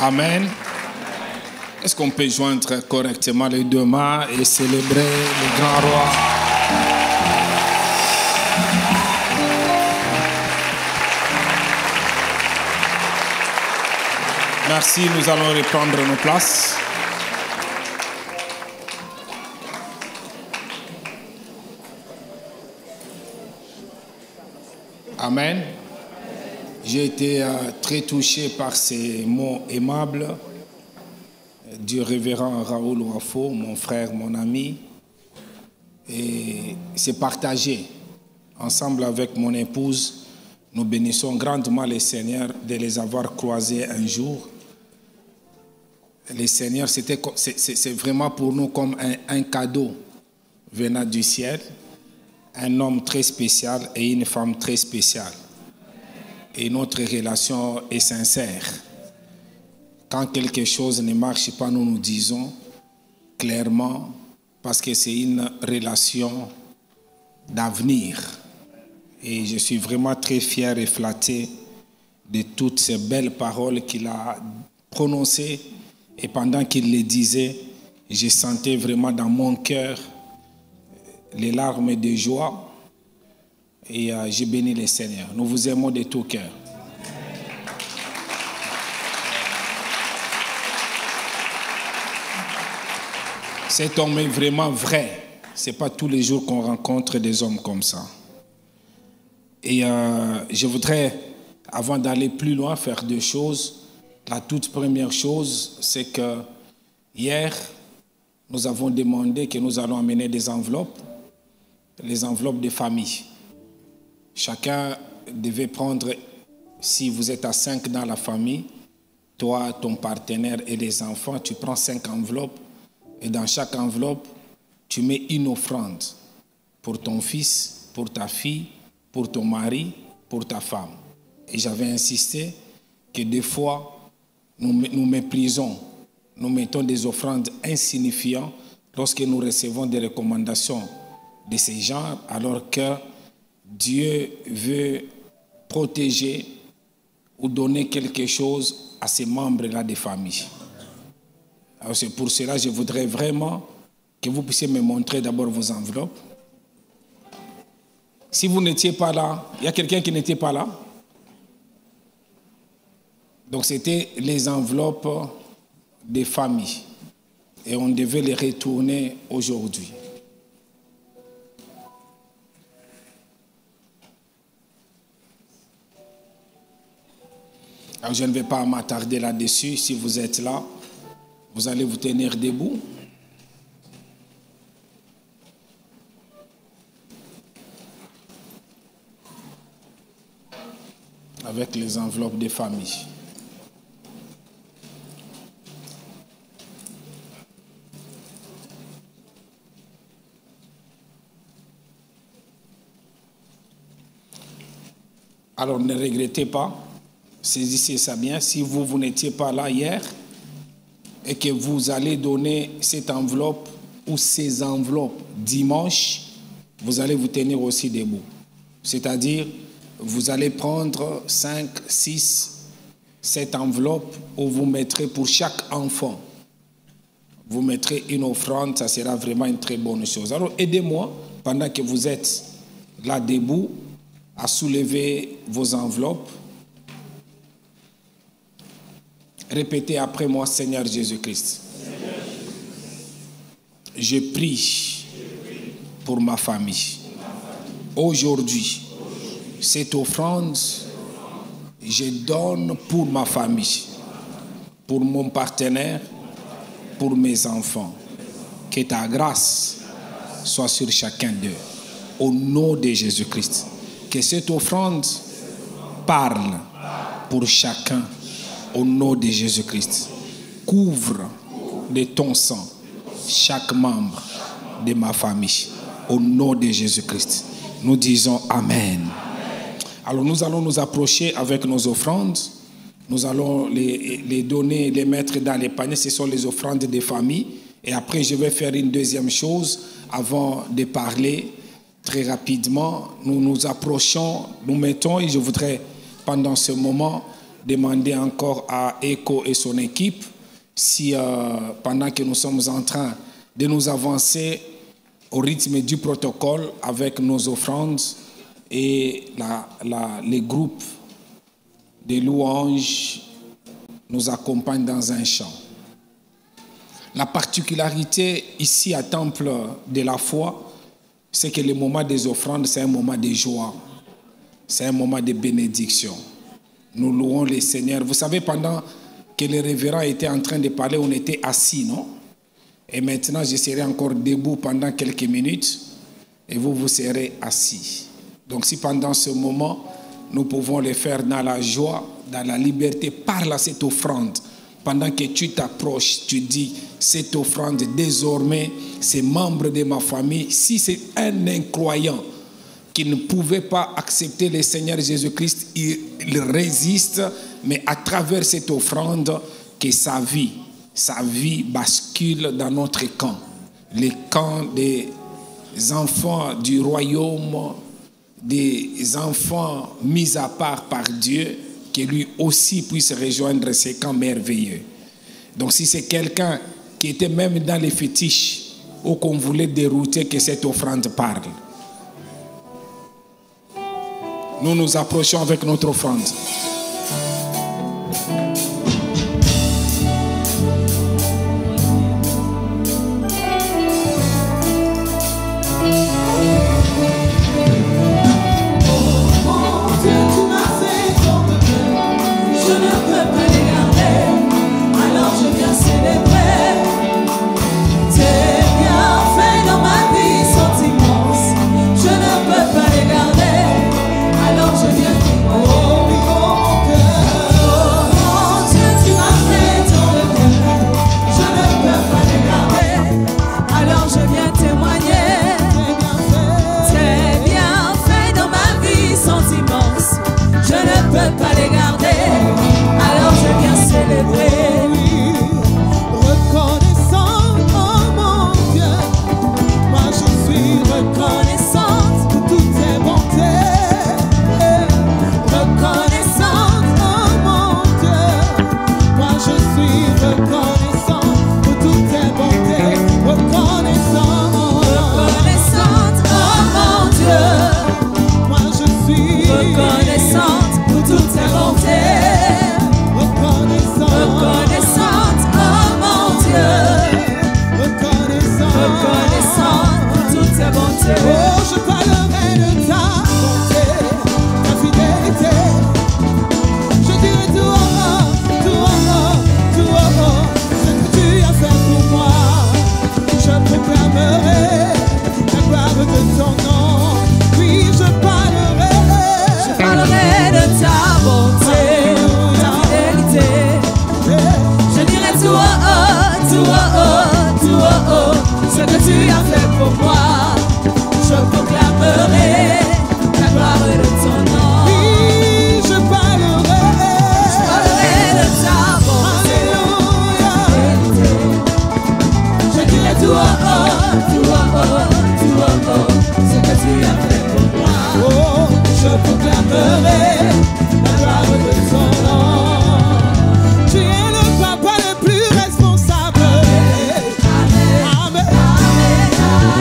Amen. Est-ce qu'on peut joindre correctement les deux mains et célébrer le grand roi? Merci, nous allons reprendre nos places. Amen. J'ai été très touché par ces mots aimables du révérend Raoul Wafo, mon frère, mon ami. Et c'est partagé. Ensemble avec mon épouse, nous bénissons grandement le Seigneur de les avoir croisés un jour. Le Seigneur, c'est vraiment pour nous comme un cadeau venant du ciel. Un homme très spécial et une femme très spéciale. Et notre relation est sincère. Quand quelque chose ne marche pas, nous nous disons clairement, parce que c'est une relation d'avenir. Et je suis vraiment très fier et flatté de toutes ces belles paroles qu'il a prononcées. Et pendant qu'il les disait, je sentais vraiment dans mon cœur les larmes de joie. Et j'ai béni le Seigneur. Nous vous aimons de tout cœur. Cet homme est vraiment vrai. Ce n'est pas tous les jours qu'on rencontre des hommes comme ça. Et je voudrais, avant d'aller plus loin, faire deux choses. La toute première chose, c'est que hier, nous avons demandé que nous allons amener des enveloppes, les enveloppes de famille. Chacun devait prendre, si vous êtes à 5 dans la famille, toi, ton partenaire et les enfants, tu prends 5 enveloppes et dans chaque enveloppe, tu mets une offrande pour ton fils, pour ta fille, pour ton mari, pour ta femme. Et j'avais insisté que des fois, nous méprisons, nous mettons des offrandes insignifiantes lorsque nous recevons des recommandations de ces gens, alors que Dieu veut protéger ou donner quelque chose à ces membres-là des familles. Alors c'est pour cela que je voudrais vraiment que vous puissiez me montrer d'abord vos enveloppes. Si vous n'étiez pas là, il y a quelqu'un qui n'était pas là? Donc c'était les enveloppes des familles. Et on devait les retourner aujourd'hui. Alors je ne vais pas m'attarder là-dessus. Si vous êtes là, vous allez vous tenir debout. Avec les enveloppes des familles. Alors ne regrettez pas, saisissez ça bien. Si vous n'étiez pas là hier et que vous allez donner cette enveloppe ou ces enveloppes dimanche, vous allez vous tenir aussi debout. C'est-à-dire, vous allez prendre 5, 6, 7 enveloppes où vous mettrez pour chaque enfant. Vous mettrez une offrande, ça sera vraiment une très bonne chose. Alors aidez-moi, pendant que vous êtes là debout, à soulever vos enveloppes. Répétez après moi, Seigneur Jésus-Christ. Je prie pour ma famille. Aujourd'hui, cette offrande, je donne pour ma famille, pour mon partenaire, pour mes enfants. Que ta grâce soit sur chacun d'eux. Au nom de Jésus-Christ. Que cette offrande parle pour chacun au nom de Jésus-Christ. Couvre de ton sang chaque membre de ma famille au nom de Jésus-Christ. Nous disons Amen. Alors nous allons nous approcher avec nos offrandes. Nous allons les donner, les mettre dans les paniers. Ce sont les offrandes des familles. Et après, je vais faire une deuxième chose avant de parler. Très rapidement, nous nous approchons, nous mettons, et je voudrais pendant ce moment demander encore à Echo et son équipe si pendant que nous sommes en train de nous avancer au rythme du protocole avec nos offrandes et les groupes de louanges nous accompagnent dans un chant. La particularité ici à Temple de la Foi, c'est que le moment des offrandes, c'est un moment de joie, c'est un moment de bénédiction. Nous louons le Seigneur. Vous savez, pendant que le révérend était en train de parler, on était assis, non? Et maintenant, je serai encore debout pendant quelques minutes et vous serez assis. Donc si pendant ce moment, nous pouvons le faire dans la joie, dans la liberté, parle à cette offrande. Pendant que tu t'approches, tu dis, cette offrande, désormais, c'est membre de ma famille. Si c'est un incroyant qui ne pouvait pas accepter le Seigneur Jésus-Christ, il résiste, mais à travers cette offrande, que sa vie bascule dans notre camp. Le camp des enfants du royaume, des enfants mis à part par Dieu, que lui aussi puisse rejoindre ces camps merveilleux. Donc si c'est quelqu'un qui était même dans les fétiches ou qu'on voulait dérouter, que cette offrande parle. Nous nous approchons avec notre offrande.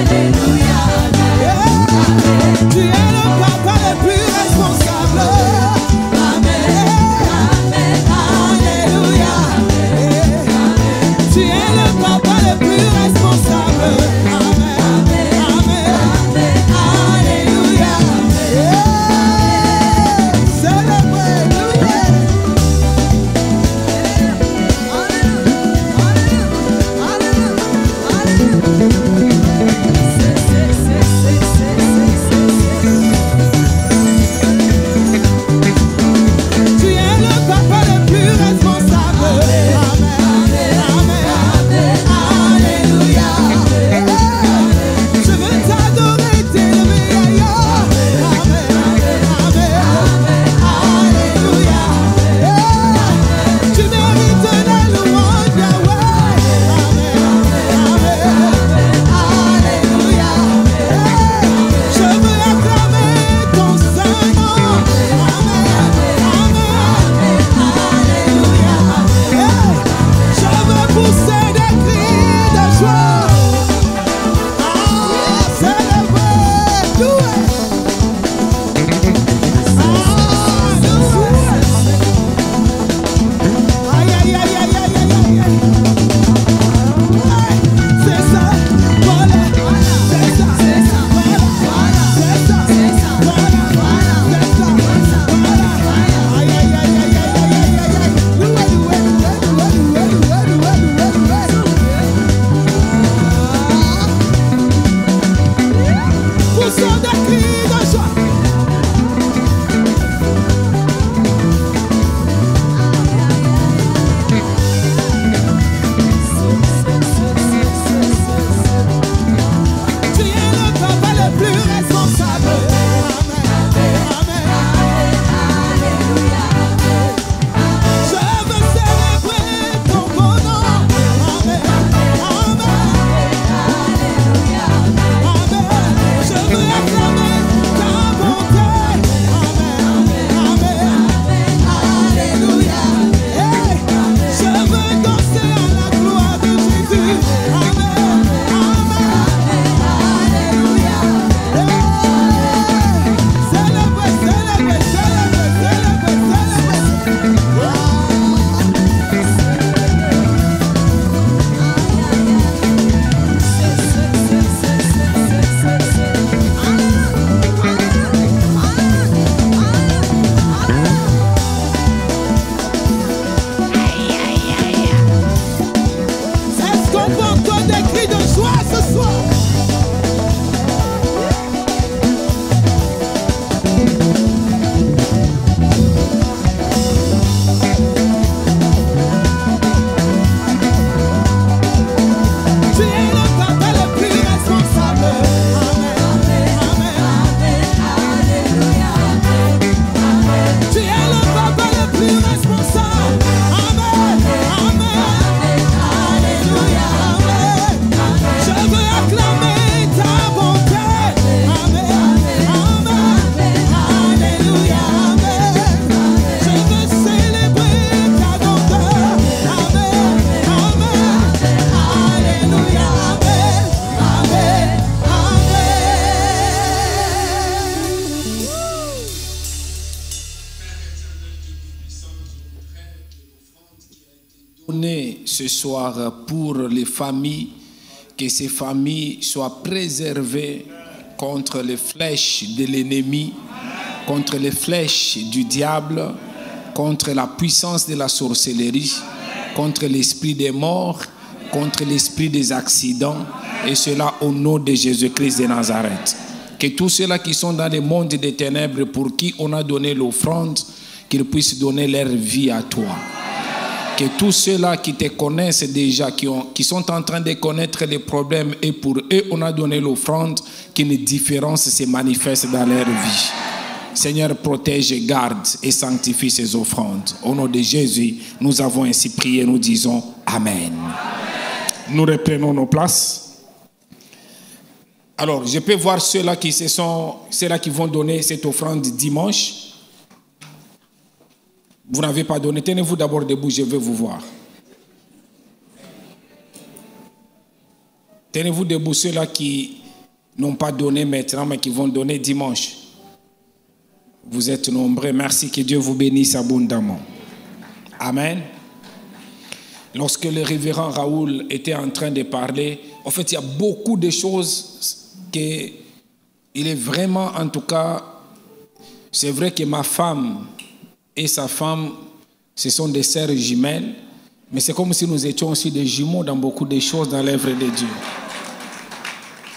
Amen. ce soir pour les familles, que ces familles soient préservées contre les flèches de l'ennemi, contre les flèches du diable, contre la puissance de la sorcellerie, contre l'esprit des morts, contre l'esprit des accidents, et cela au nom de Jésus-Christ de Nazareth. Que tous ceux-là qui sont dans le monde des ténèbres, pour qui on a donné l'offrande, qu'ils puissent donner leur vie à toi. Que tous ceux-là qui te connaissent déjà, qui sont en train de connaître les problèmes, et pour eux on a donné l'offrande, qu'une différence se manifeste dans leur vie. Seigneur, protège, garde et sanctifie ces offrandes. Au nom de Jésus, nous avons ainsi prié, nous disons Amen. Nous reprenons nos places. Alors, je peux voir ceux-là qui vont donner cette offrande dimanche. Vous n'avez pas donné. Tenez-vous d'abord debout, je vais vous voir. Tenez-vous debout, ceux-là qui n'ont pas donné maintenant, mais qui vont donner dimanche. Vous êtes nombreux. Merci, que Dieu vous bénisse abondamment. Amen. Lorsque le révérend Raoul était en train de parler, en fait, il y a beaucoup de choses qu'il est vraiment, en tout cas, c'est vrai que ma femme et sa femme, ce sont des sœurs jumelles, mais c'est comme si nous étions aussi des jumeaux dans beaucoup de choses dans l'œuvre de Dieu.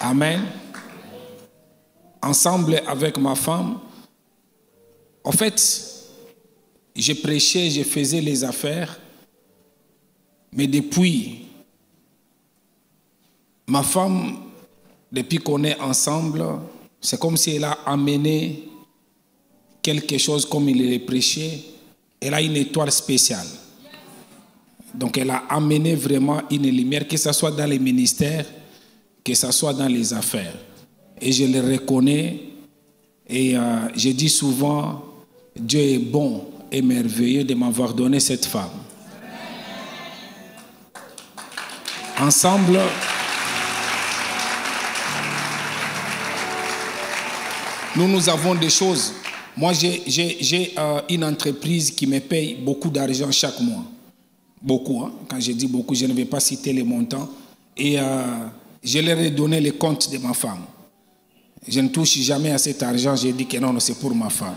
Amen. Ensemble avec ma femme, en fait, je prêchais, je faisais les affaires, mais depuis, ma femme, depuis qu'on est ensemble, c'est comme si elle a amené quelque chose comme il le prêchait. Elle a une étoile spéciale. Donc elle a amené vraiment une lumière, que ce soit dans les ministères, que ce soit dans les affaires. Et je le reconnais. Et je dis souvent, Dieu est bon et merveilleux de m'avoir donné cette femme. Ensemble, nous avons des choses. Moi, j'ai une entreprise qui me paye beaucoup d'argent chaque mois. Beaucoup, hein? Quand je dis beaucoup, je ne vais pas citer les montants. Et je leur ai donné les comptes de ma femme. Je ne touche jamais à cet argent. J'ai dit que non, c'est pour ma femme.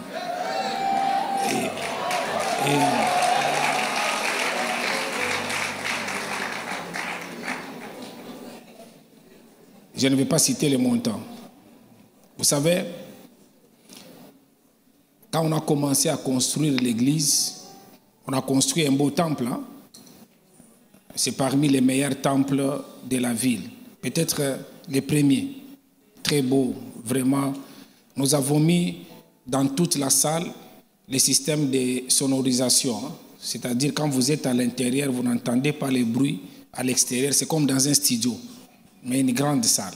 Je ne vais pas citer les montants. Vous savez, quand on a commencé à construire l'église, on a construit un beau temple. Hein? C'est parmi les meilleurs temples de la ville. Peut-être les premiers. Très beau, vraiment. Nous avons mis dans toute la salle les systèmes de sonorisation. Hein? C'est-à-dire quand vous êtes à l'intérieur, vous n'entendez pas les bruits à l'extérieur. C'est comme dans un studio, mais une grande salle.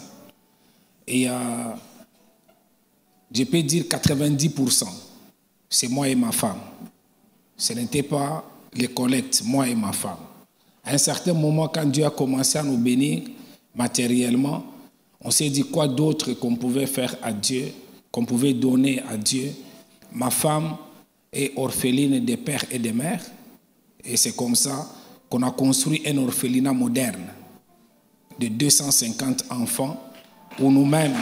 Et je peux dire 90%. C'est moi et ma femme. Ce n'était pas les collectes, moi et ma femme. À un certain moment, quand Dieu a commencé à nous bénir matériellement, on s'est dit quoi d'autre qu'on pouvait faire à Dieu, qu'on pouvait donner à Dieu. Ma femme est orpheline des pères et des mères. Et c'est comme ça qu'on a construit un orphelinat moderne de 250 enfants où nous-mêmes,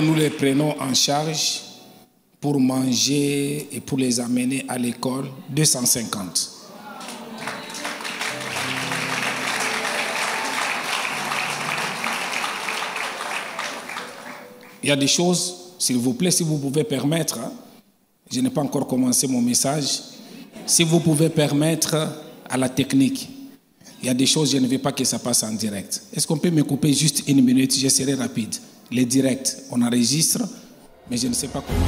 nous les prenons en charge pour manger et pour les amener à l'école. 250. Il y a des choses, s'il vous plaît, si vous pouvez permettre, hein, je n'ai pas encore commencé mon message, si vous pouvez permettre à la technique, il y a des choses, je ne veux pas que ça passe en direct. Est-ce qu'on peut me couper juste une minute? Je serai rapide. Les directs, on enregistre, mais je ne sais pas comment.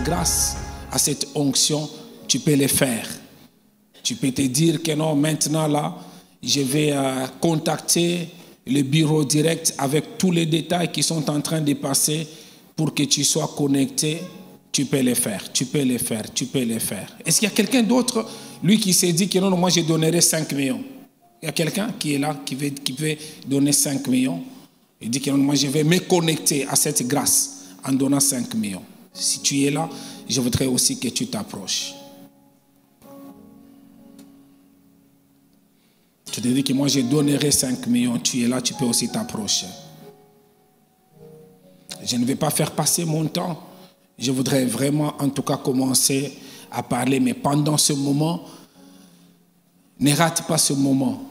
grâce, à cette onction, tu peux le faire. Tu peux te dire que non, maintenant là, je vais contacter le bureau direct avec tous les détails qui sont en train de passer pour que tu sois connecté. Tu peux le faire, tu peux le faire, tu peux le faire. Est-ce qu'il y a quelqu'un d'autre, lui qui s'est dit que non, moi je donnerai 5 millions? Il y a quelqu'un qui est là, qui veut donner 5 millions. Il dit que non, moi je vais me connecter à cette grâce en donnant 5 millions. Si tu es là, je voudrais aussi que tu t'approches. Tu te dis que moi je donnerai 5 millions. Tu es là, tu peux aussi t'approcher. Je ne vais pas faire passer mon temps. Je voudrais vraiment en tout cas commencer à parler. Mais pendant ce moment, ne rate pas ce moment.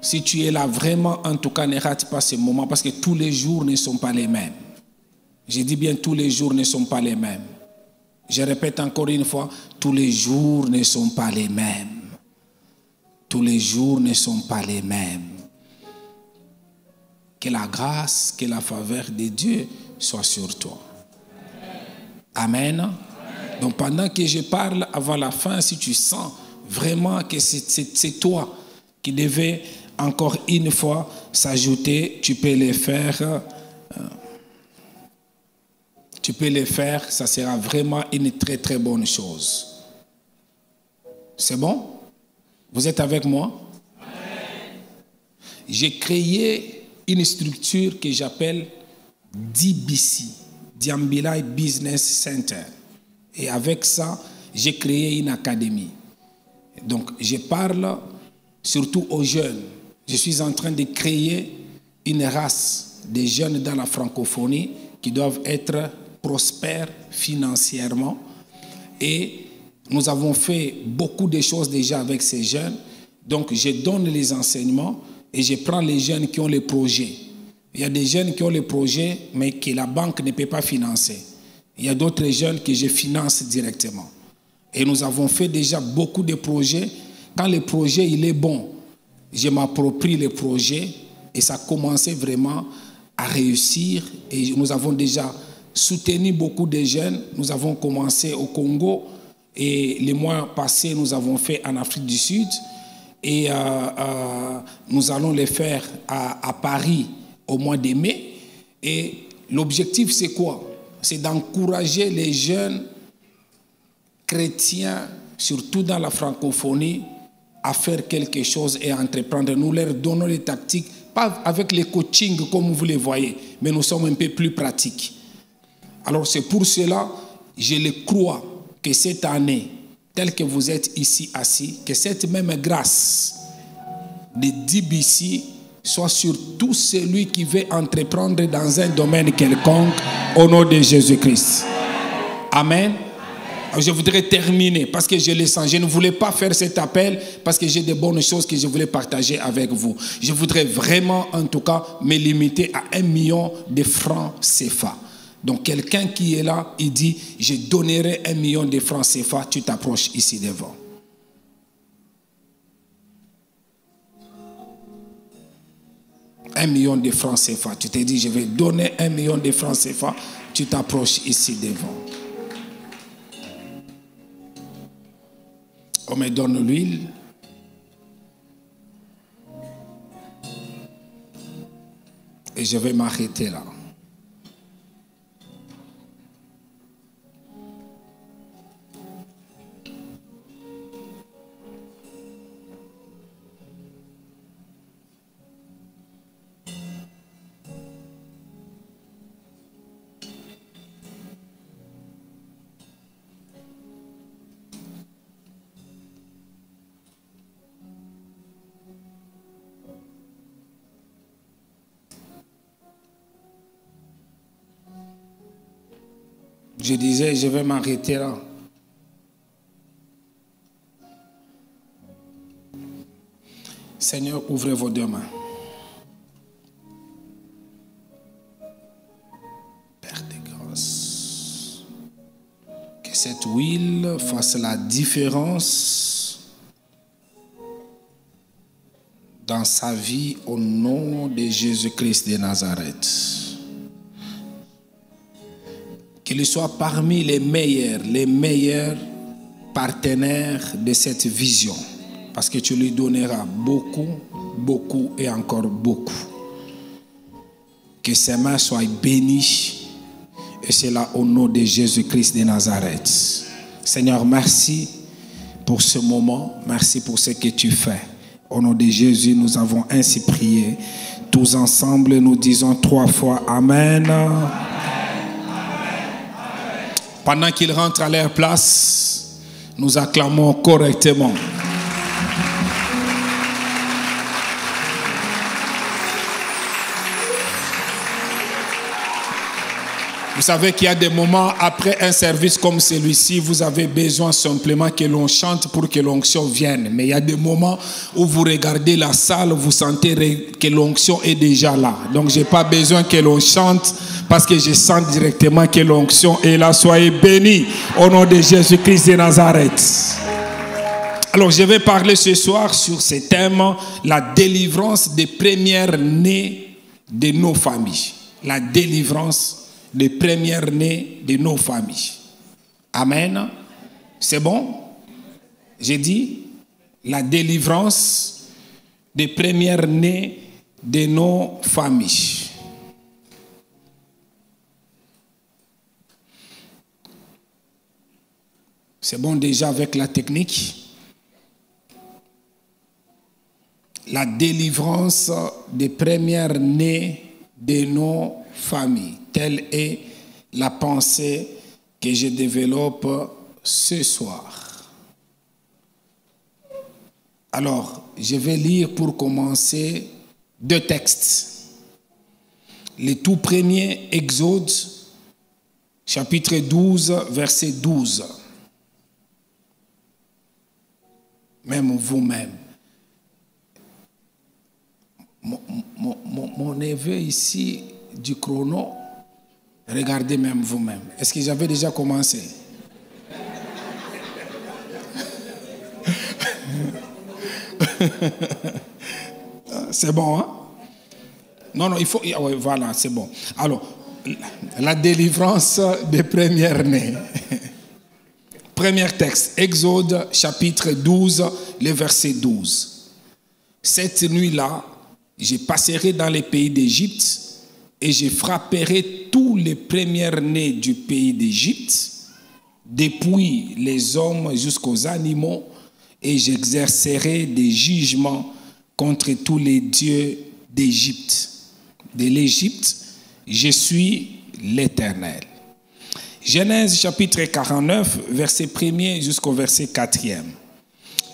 Si tu es là vraiment, en tout cas, ne rate pas ce moment. Parce que tous les jours ne sont pas les mêmes. Je dis bien tous les jours ne sont pas les mêmes. Je répète encore une fois, tous les jours ne sont pas les mêmes. Tous les jours ne sont pas les mêmes. Que la grâce, que la faveur de Dieu soit sur toi. Amen. Amen. Donc pendant que je parle avant la fin, si tu sens vraiment que c'est toi qui devais encore une fois s'ajouter, tu peux le faire. Tu peux le faire, ça sera vraiment une très très bonne chose. C'est bon? Vous êtes avec moi? Amen. J'ai créé une structure que j'appelle DBC, Diambilai Business Center. Et avec ça, j'ai créé une académie. Donc, je parle surtout aux jeunes. Je suis en train de créer une race de jeunes dans la francophonie qui doivent être prospères financièrement. Et nous avons fait beaucoup de choses déjà avec ces jeunes. Donc, je donne les enseignements et je prends les jeunes qui ont les projets. Il y a des jeunes qui ont les projets, mais que la banque ne peut pas financer. Il y a d'autres jeunes que je finance directement. Et nous avons fait déjà beaucoup de projets. Quand le projet il est bon, je m'approprie le projet et ça a commencé vraiment à réussir. Et nous avons déjà soutenu beaucoup de jeunes. Nous avons commencé au Congo et les mois passés, nous avons fait en Afrique du Sud. Et nous allons le faire à Paris au mois de mai. Et l'objectif, c'est quoi? C'est d'encourager les jeunes chrétiens, surtout dans la francophonie, à faire quelque chose et à entreprendre. Nous leur donnons les tactiques, pas avec les coachings comme vous les voyez, mais nous sommes un peu plus pratiques. Alors c'est pour cela, je le crois, que cette année, tel que vous êtes ici assis, que cette même grâce de DBC soit sur tout celui qui veut entreprendre dans un domaine quelconque au nom de Jésus-Christ. Amen. Je voudrais terminer parce que je le sens. Je ne voulais pas faire cet appel parce que j'ai de bonnes choses que je voulais partager avec vous. Je voudrais vraiment, en tout cas, me limiter à 1 million de francs CFA. Donc, quelqu'un qui est là, il dit, je donnerai 1 million de francs CFA. Tu t'approches ici devant. Un million de francs CFA. Tu te dis, je vais donner 1 million de francs CFA. Tu t'approches ici devant. On me donne l'huile. Et je vais m'arrêter là. Je disais, je vais m'arrêter là. Seigneur, ouvrez vos deux mains. Père de grâce, que cette huile fasse la différence dans sa vie au nom de Jésus-Christ de Nazareth. Que qu'il soit parmi les meilleurs partenaires de cette vision. Parce que tu lui donneras beaucoup, beaucoup et encore beaucoup. Que ses mains soient bénies. Et c'est là au nom de Jésus-Christ de Nazareth. Seigneur, merci pour ce moment. Merci pour ce que tu fais. Au nom de Jésus, nous avons ainsi prié. Tous ensemble, nous disons 3 fois Amen. Amen. Pendant qu'ils rentrent à leur place, nous acclamons correctement. Vous savez qu'il y a des moments après un service comme celui-ci, vous avez besoin simplement que l'on chante pour que l'onction vienne. Mais il y a des moments où vous regardez la salle, vous sentez que l'onction est déjà là. Donc je n'ai pas besoin que l'on chante parce que je sens directement que l'onction est là. Soyez bénis au nom de Jésus-Christ de Nazareth. Alors je vais parler ce soir sur ce thème, la délivrance des premières-nées de nos familles. La délivrance des premières-nées de nos familles. Amen. C'est bon? J'ai dit la délivrance des premières-nées de nos familles. C'est bon déjà avec la technique? La délivrance des premières-nées de nos familles. Telle est la pensée que je développe ce soir. Alors, je vais lire pour commencer 2 textes. Le tout premier, Exode, chapitre 12, verset 12. Même vous-même. Mon neveu ici du chrono, regardez même vous-même. Est-ce que j'avais déjà commencé? C'est bon, hein? Non, il faut... Ouais, voilà, c'est bon. Alors, la délivrance des premières-nées. Premier texte, Exode, chapitre 12, le verset 12. Cette nuit-là, je passerai dans les pays d'Égypte et je frapperai tous les premiers-nés du pays d'Égypte, depuis les hommes jusqu'aux animaux, et j'exercerai des jugements contre tous les dieux d'Égypte. De l'Égypte, je suis l'Éternel. Genèse chapitre 49, verset 1er jusqu'au verset 4e.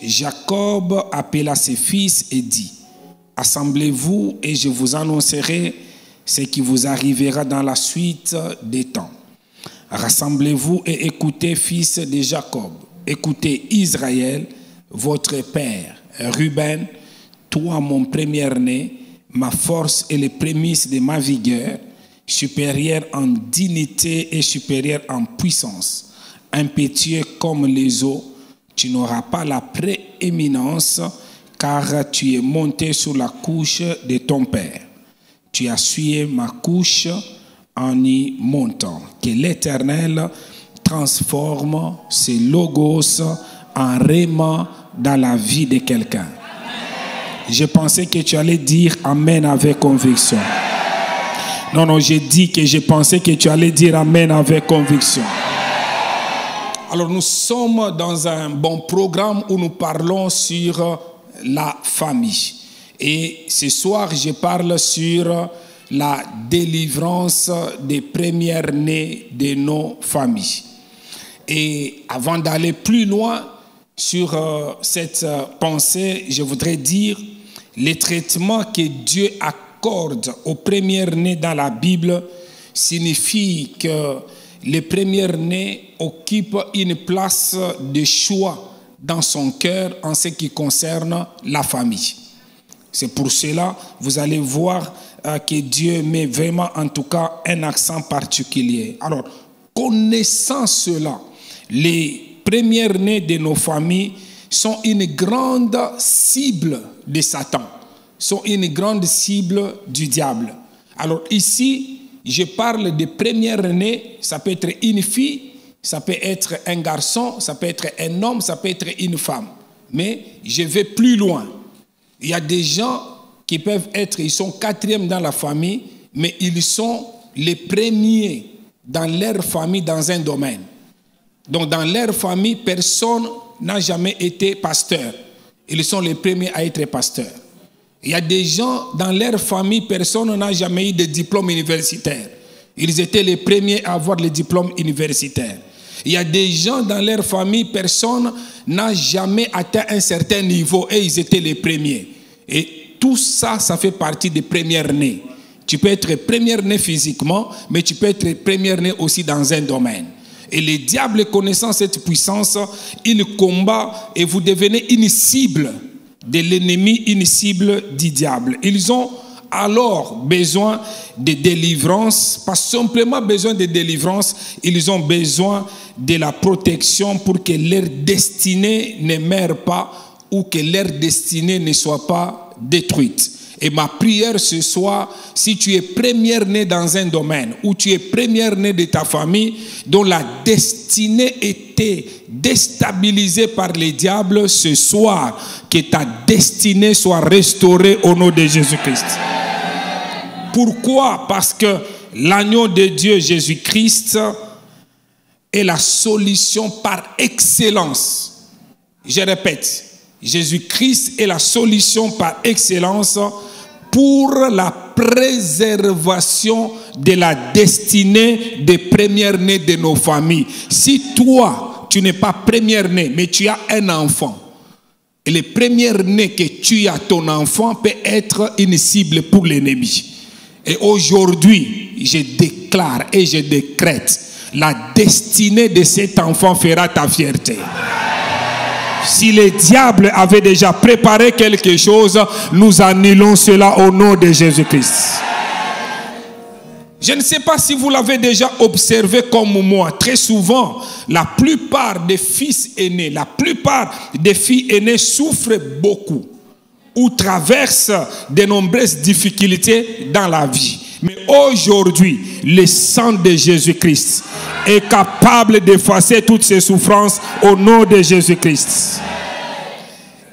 Jacob appela ses fils et dit: assemblez-vous et je vous annoncerai ce qui vous arrivera dans la suite des temps. Rassemblez-vous et écoutez, fils de Jacob. Écoutez Israël, votre père. Ruben, toi mon premier-né, ma force et les prémices de ma vigueur, supérieur en dignité et supérieur en puissance, impétueux comme les eaux, tu n'auras pas la prééminence, car tu es monté sur la couche de ton père. Tu as essuyé ma couche en y montant. Que l'Éternel transforme ces logos en réma dans la vie de quelqu'un. Je pensais que tu allais dire Amen avec conviction. Non, j'ai dit que je pensais que tu allais dire Amen avec conviction. Alors nous sommes dans un bon programme où nous parlons sur la famille. Et ce soir, je parle sur la délivrance des premières-nées de nos familles. Et avant d'aller plus loin sur cette pensée, je voudrais dire les traitements que Dieu accorde aux premières-nés dans la Bible signifie que les premières-nés occupent une place de choix dans son cœur en ce qui concerne la famille. C'est pour cela, vous allez voir que Dieu met vraiment, en tout cas, un accent particulier. Alors, connaissant cela, les premières-nés de nos familles sont une grande cible de Satan, sont une grande cible du diable. Alors ici, je parle de première-né, ça peut être une fille, ça peut être un garçon, ça peut être un homme, ça peut être une femme. Mais je vais plus loin. Il y a des gens qui peuvent être, ils sont quatrièmes dans la famille, mais ils sont les premiers dans leur famille dans un domaine. Donc dans leur famille, personne n'a jamais été pasteur. Ils sont les premiers à être pasteurs. Il y a des gens dans leur famille, personne n'a jamais eu de diplôme universitaire. Ils étaient les premiers à avoir le diplôme universitaire. Il y a des gens dans leur famille, personne n'a jamais atteint un certain niveau et ils étaient les premiers. Et tout ça, ça fait partie des premières-nés. Tu peux être première-né physiquement, mais tu peux être première-né aussi dans un domaine. Et le diable, connaissant cette puissance, il combat et vous devenez une cible de l'ennemi, une cible du diable. Ils ont alors besoin de délivrance, pas simplement besoin de délivrance, ils ont besoin de la protection pour que leur destinée ne meure pas ou que leur destinée ne soit pas détruite. Et ma prière ce soir, si tu es première-né dans un domaine ou tu es première-né de ta famille dont la destinée était déstabilisée par les diables, ce soir, que ta destinée soit restaurée au nom de Jésus-Christ. Pourquoi? Parce que l'agneau de Dieu, Jésus-Christ, est la solution par excellence. Je répète, Jésus-Christ est la solution par excellence pour la préservation de la destinée des premières-nés de nos familles. Si toi, tu n'es pas première-né, mais tu as un enfant, et le premier-né que tu as, ton enfant, peut être une cible pour l'ennemi. Et aujourd'hui, je déclare et je décrète, la destinée de cet enfant fera ta fierté. Si le diable avait déjà préparé quelque chose, nous annulons cela au nom de Jésus-Christ. Je ne sais pas si vous l'avez déjà observé comme moi. Très souvent, la plupart des fils aînés, la plupart des filles aînées souffrent beaucoup ou traversent de nombreuses difficultés dans la vie. Mais aujourd'hui, le sang de Jésus-Christ est capable d'effacer toutes ces souffrances au nom de Jésus-Christ.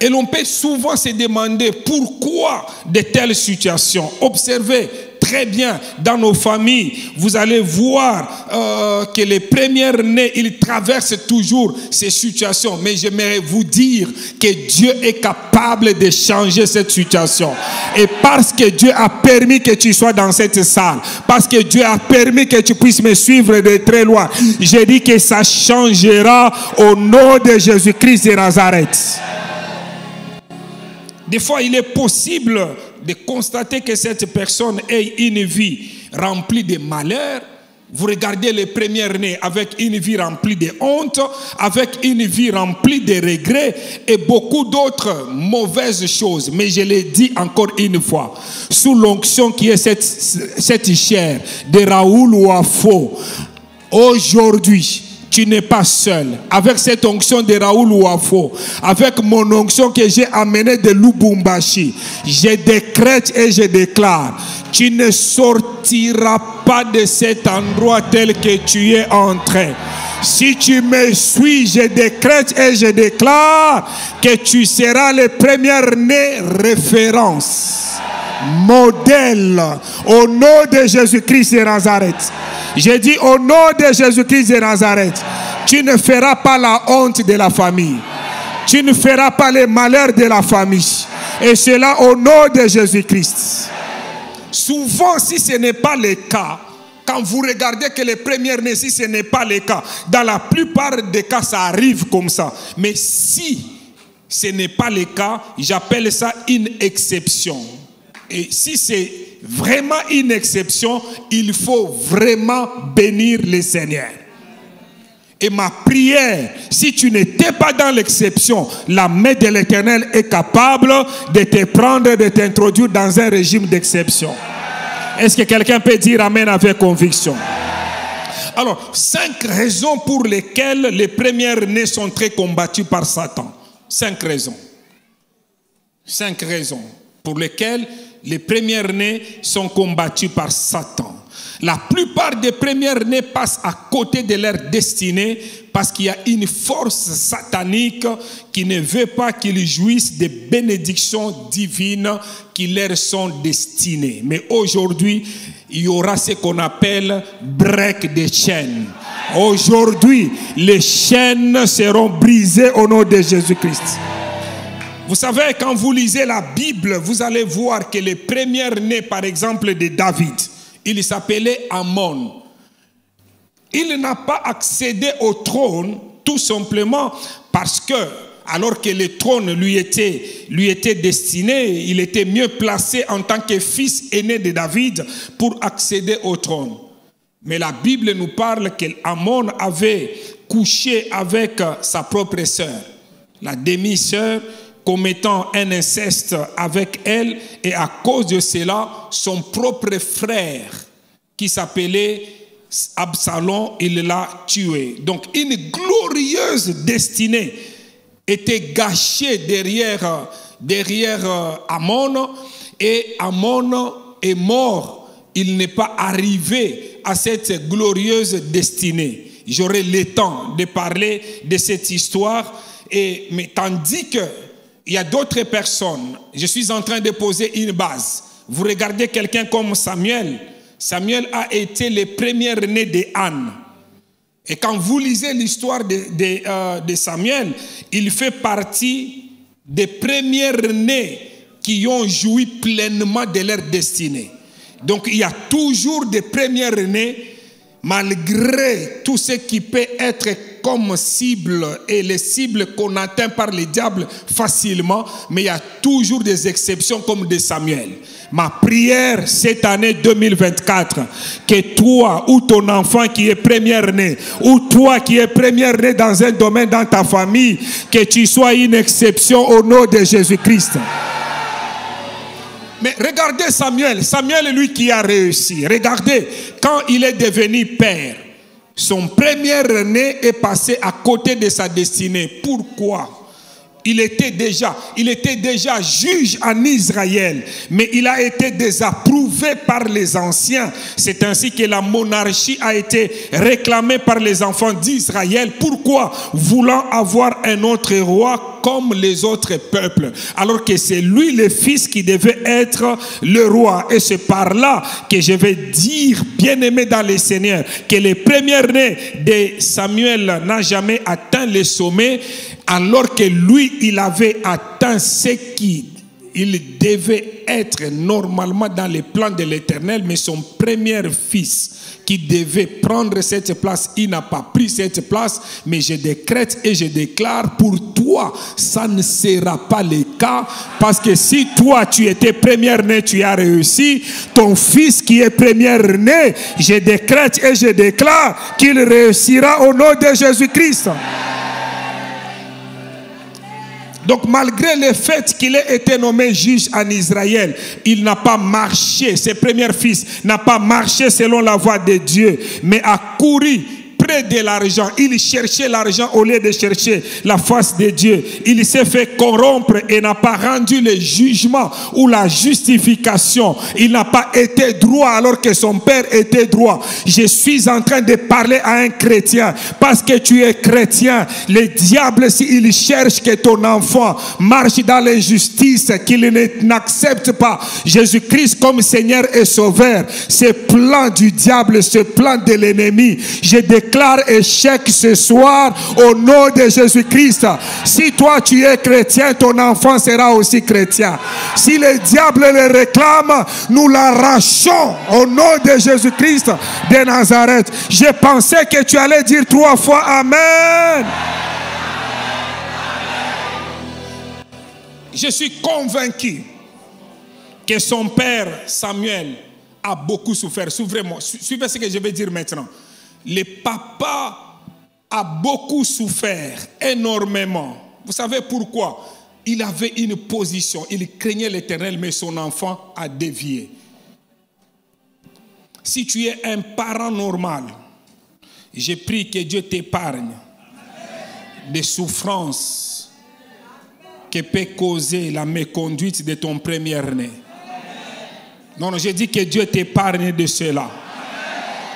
Et l'on peut souvent se demander pourquoi de telles situations. Observez très bien dans nos familles, vous allez voir que les premières-nés, ils traversent toujours ces situations. Mais j'aimerais vous dire que Dieu est capable de changer cette situation. Et parce que Dieu a permis que tu sois dans cette salle, parce que Dieu a permis que tu puisses me suivre de très loin, j'ai dit que ça changera au nom de Jésus-Christ de Nazareth. Des fois, il est possible de constater que cette personne ait une vie remplie de malheurs. Vous regardez les premières-nés avec une vie remplie de honte, avec une vie remplie de regrets et beaucoup d'autres mauvaises choses. Mais je l'ai dit encore une fois, sous l'onction qui est cette chair de Raoul Wafo, aujourd'hui, tu n'es pas seul. Avec cette onction de Raoul Wafo, avec mon onction que j'ai amenée de Lubumbashi, je décrète et je déclare, tu ne sortiras pas de cet endroit tel que tu es entré. Si tu me suis, je décrète et je déclare que tu seras le premier-né référence, modèle, au nom de Jésus-Christ de Nazareth. J'ai dit au nom de Jésus-Christ de Nazareth, tu ne feras pas la honte de la famille. Tu ne feras pas les malheurs de la famille. Et cela au nom de Jésus-Christ. Souvent, si ce n'est pas le cas, quand vous regardez que les premières-nés, si ce n'est pas le cas, dans la plupart des cas, ça arrive comme ça. Mais si ce n'est pas le cas, j'appelle ça une exception. Et si c'est vraiment une exception, il faut vraiment bénir le Seigneur. Et ma prière, si tu n'étais pas dans l'exception, la main de l'Éternel est capable de te prendre, de t'introduire dans un régime d'exception. Est-ce que quelqu'un peut dire amen avec conviction? Alors, 5 raisons pour lesquelles les premières-nés sont très combattus par Satan. 5 raisons. 5 raisons pour lesquelles les premières-nés sont combattus par Satan. La plupart des premiers-nés passent à côté de leur destinée parce qu'il y a une force satanique qui ne veut pas qu'ils jouissent des bénédictions divines qui leur sont destinées. Mais aujourd'hui, il y aura ce qu'on appelle break des chaînes. Aujourd'hui, les chaînes seront brisées au nom de Jésus-Christ. Vous savez, quand vous lisez la Bible, vous allez voir que les premiers-nés, par exemple, de David, il s'appelait Amon. Il n'a pas accédé au trône tout simplement parce que, alors que le trône lui était destiné, il était mieux placé en tant que fils aîné de David pour accéder au trône. Mais la Bible nous parle qu'Amon avait couché avec sa propre sœur, la demi-sœur, commettant un inceste avec elle, et à cause de cela, son propre frère, qui s'appelait Absalom, il l'a tué. Donc une glorieuse destinée était gâchée derrière Amon, et Amon est mort. Il n'est pas arrivé à cette glorieuse destinée. J'aurai le temps de parler de cette histoire, mais tandis que il y a d'autres personnes. Je suis en train de poser une base. Vous regardez quelqu'un comme Samuel. Samuel a été le premier-né de Anne. Et quand vous lisez l'histoire de Samuel, il fait partie des premiers-nés qui ont joui pleinement de leur destinée. Donc il y a toujours des premiers-nés, malgré tout ce qui peut être comme cible et les cibles qu'on atteint par le diable facilement, mais il y a toujours des exceptions comme de Samuel. Ma prière cette année 2024, que toi ou ton enfant qui est premier-né, ou toi qui es premier-né dans un domaine dans ta famille, que tu sois une exception au nom de Jésus-Christ. Mais regardez Samuel, lui qui a réussi. Regardez, quand il est devenu père, son premier-né est passé à côté de sa destinée. Pourquoi? Il était déjà juge en Israël, mais il a été désapprouvé par les anciens. C'est ainsi que la monarchie a été réclamée par les enfants d'Israël. Pourquoi? Voulant avoir un autre roi comme les autres peuples, alors que c'est lui le fils qui devait être le roi. Et c'est par là que je vais dire, bien-aimé dans le Seigneur, que le premier-né de Samuel n'a jamais atteint le sommet, alors que lui, il avait atteint ce qui il devait être normalement dans les plans de l'Éternel, mais son premier fils qui devait prendre cette place, il n'a pas pris cette place, mais je décrète et je déclare, pour toi, ça ne sera pas le cas, parce que si toi, tu étais premier-né, tu as réussi, ton fils qui est premier-né, je décrète et je déclare qu'il réussira au nom de Jésus-Christ. Donc malgré le fait qu'il ait été nommé juge en Israël, il n'a pas marché, ses premiers fils n'a pas marché selon la voie de Dieu, mais a couru près de l'argent. Il cherchait l'argent au lieu de chercher la face de Dieu. Il s'est fait corrompre et n'a pas rendu le jugement ou la justification. Il n'a pas été droit alors que son père était droit. Je suis en train de parler à un chrétien. Parce que tu es chrétien, le diable, s'il cherche que ton enfant marche dans l'injustice, qu'il n'accepte pas Jésus-Christ comme Seigneur et Sauveur, ce plan du diable, ce plan de l'ennemi, je déclare échec ce soir au nom de Jésus-Christ. Si toi tu es chrétien, ton enfant sera aussi chrétien. Si le diable le réclame, nous l'arrachons au nom de Jésus-Christ de Nazareth. Je pensais que tu allais dire 3 fois Amen. Je suis convaincu que son père Samuel a beaucoup souffert. Suivez ce que je vais dire maintenant. Le papa a beaucoup souffert, énormément. Vous savez pourquoi? Il avait une position, il craignait l'Éternel, mais son enfant a dévié. Si tu es un parent normal, je prie que Dieu t'épargne des souffrances que peut causer la méconduite de ton premier-né. Non, je dis que Dieu t'épargne de cela.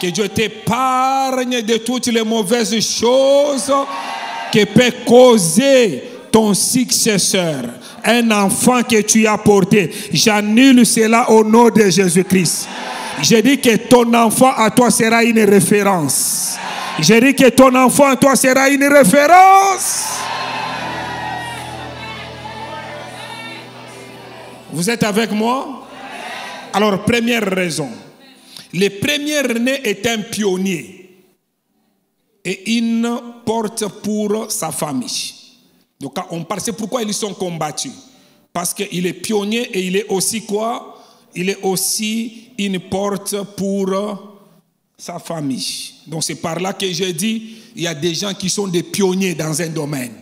Que Dieu t'épargne de toutes les mauvaises choses que peut causer ton successeur. Un enfant que tu as porté. J'annule cela au nom de Jésus-Christ. Je dis que ton enfant à toi sera une référence. Je dis que ton enfant à toi sera une référence. Vous êtes avec moi? Alors, première raison. Le premier-né est un pionnier et une porte pour sa famille. Donc, on parle, c'est pourquoi ils sont combattus. Parce qu'il est pionnier et il est aussi quoi? Il est aussi une porte pour sa famille. Donc, c'est par là que je dis, il y a des gens qui sont des pionniers dans un domaine.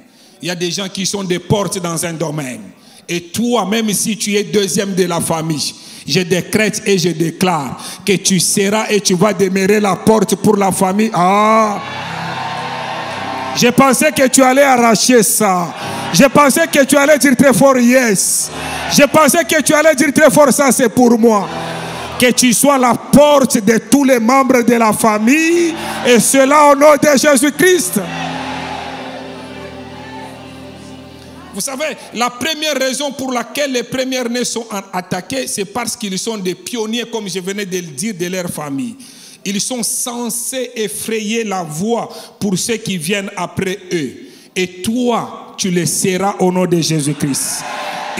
Il y a des gens qui sont des portes dans un domaine. Et toi, même si tu es deuxième de la famille, je décrète et je déclare que tu seras et tu vas demeurer la porte pour la famille. Ah! Je pensais que tu allais arracher ça. Je pensais que tu allais dire très fort yes. Je pensais que tu allais dire très fort ça, c'est pour moi. Que tu sois la porte de tous les membres de la famille. Et cela au nom de Jésus-Christ. Vous savez, la première raison pour laquelle les premiers-nés sont attaqués, c'est parce qu'ils sont des pionniers, comme je venais de le dire, de leur famille. Ils sont censés effrayer la voie pour ceux qui viennent après eux. Et toi, tu le seras au nom de Jésus-Christ.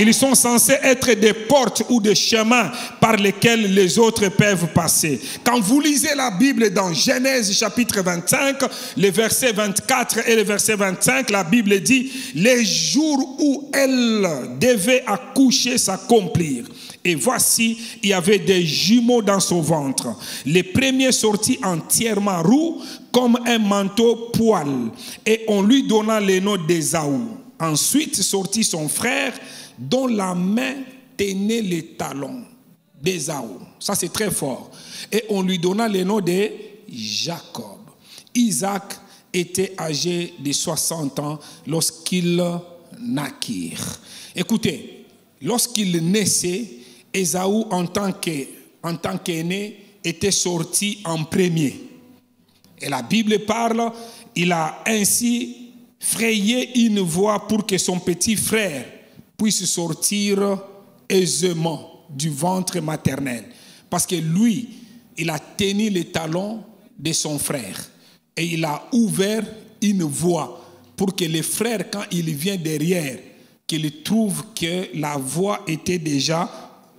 Ils sont censés être des portes ou des chemins par lesquels les autres peuvent passer. Quand vous lisez la Bible dans Genèse chapitre 25, les versets 24 et le verset 25, la Bible dit « Les jours où elle devait accoucher s'accomplirent. Et voici, il y avait des jumeaux dans son ventre. Les premiers sortis entièrement roux comme un manteau poil. Et on lui donna le nom d'Ésaü. Ensuite sortit son frère dont la main tenait les talons d'Ésaü. Ça c'est très fort. Et on lui donna le nom de Jacob. Isaac était âgé de 60 ans lorsqu'il naquit. Écoutez, lorsqu'il naissait, Ésaü en tant qu'aîné était sorti en premier. Et la Bible parle, il a ainsi frayé une voie pour que son petit frère puisse sortir aisément du ventre maternel. Parce que lui, il a tenu les talons de son frère. Et il a ouvert une voie pour que le frère, quand il vient derrière, qu'il trouve que la voie était déjà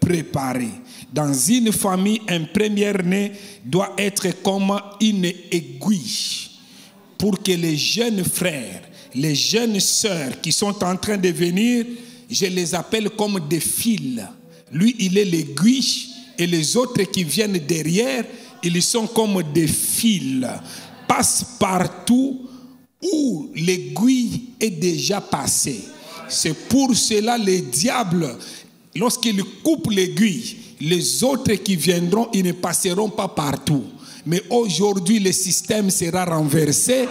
préparée. Dans une famille, un premier-né doit être comme une aiguille pour que les jeunes frères, les jeunes sœurs qui sont en train de venir, je les appelle comme des fils. Lui, il est l'aiguille et les autres qui viennent derrière, ils sont comme des fils. Passe partout où l'aiguille est déjà passée. C'est pour cela le diable, lorsqu'il coupe l'aiguille, les autres qui viendront, ils ne passeront pas partout. Mais aujourd'hui, le système sera renversé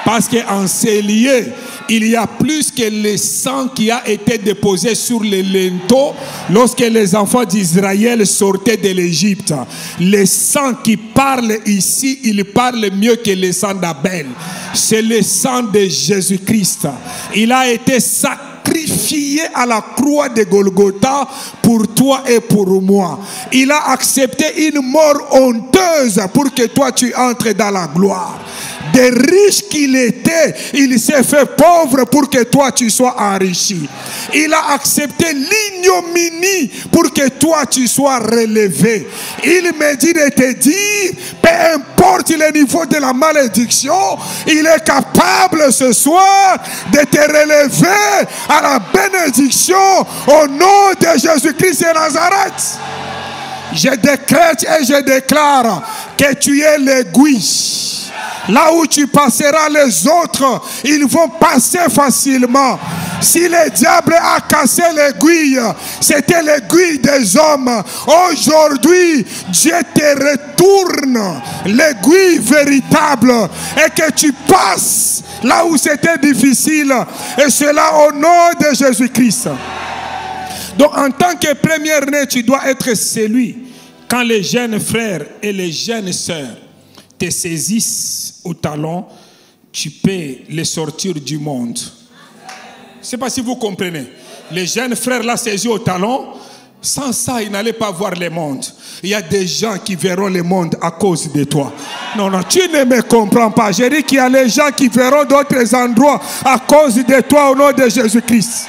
parce qu'en ces lieux, il y a plus que le sang qui a été déposé sur les linteaux lorsque les enfants d'Israël sortaient de l'Égypte. Le sang qui parle ici, il parle mieux que le sang d'Abel. C'est le sang de Jésus-Christ. Il a été sacrifié à la croix de Golgotha pour toi et pour moi. Il a accepté une mort honteuse pour que toi tu entres dans la gloire. Des riches qu'il était, il s'est fait pauvre pour que toi tu sois enrichi. Il a accepté l'ignominie pour que toi tu sois relevé. Il me dit de te dire, peu importe le niveau de la malédiction, il est capable ce soir de te relever à la bénédiction au nom de Jésus-Christ de Nazareth. Je décrète et je déclare que tu es l'aiguille. Là où tu passeras, les autres, ils vont passer facilement. Si le diable a cassé l'aiguille, c'était l'aiguille des hommes. Aujourd'hui, Dieu te retourne l'aiguille véritable et que tu passes là où c'était difficile. Et cela au nom de Jésus-Christ. Donc en tant que premier-né, tu dois être celui, quand les jeunes frères et les jeunes sœurs te saisissent au talon, tu peux les sortir du monde. Je ne sais pas si vous comprenez. Les jeunes frères là saisis au talon, sans ça, ils n'allaient pas voir le monde. Il y a des gens qui verront le monde à cause de toi. Non, non, tu ne me comprends pas. Je dis qu'il y a les gens qui verront d'autres endroits à cause de toi au nom de Jésus-Christ.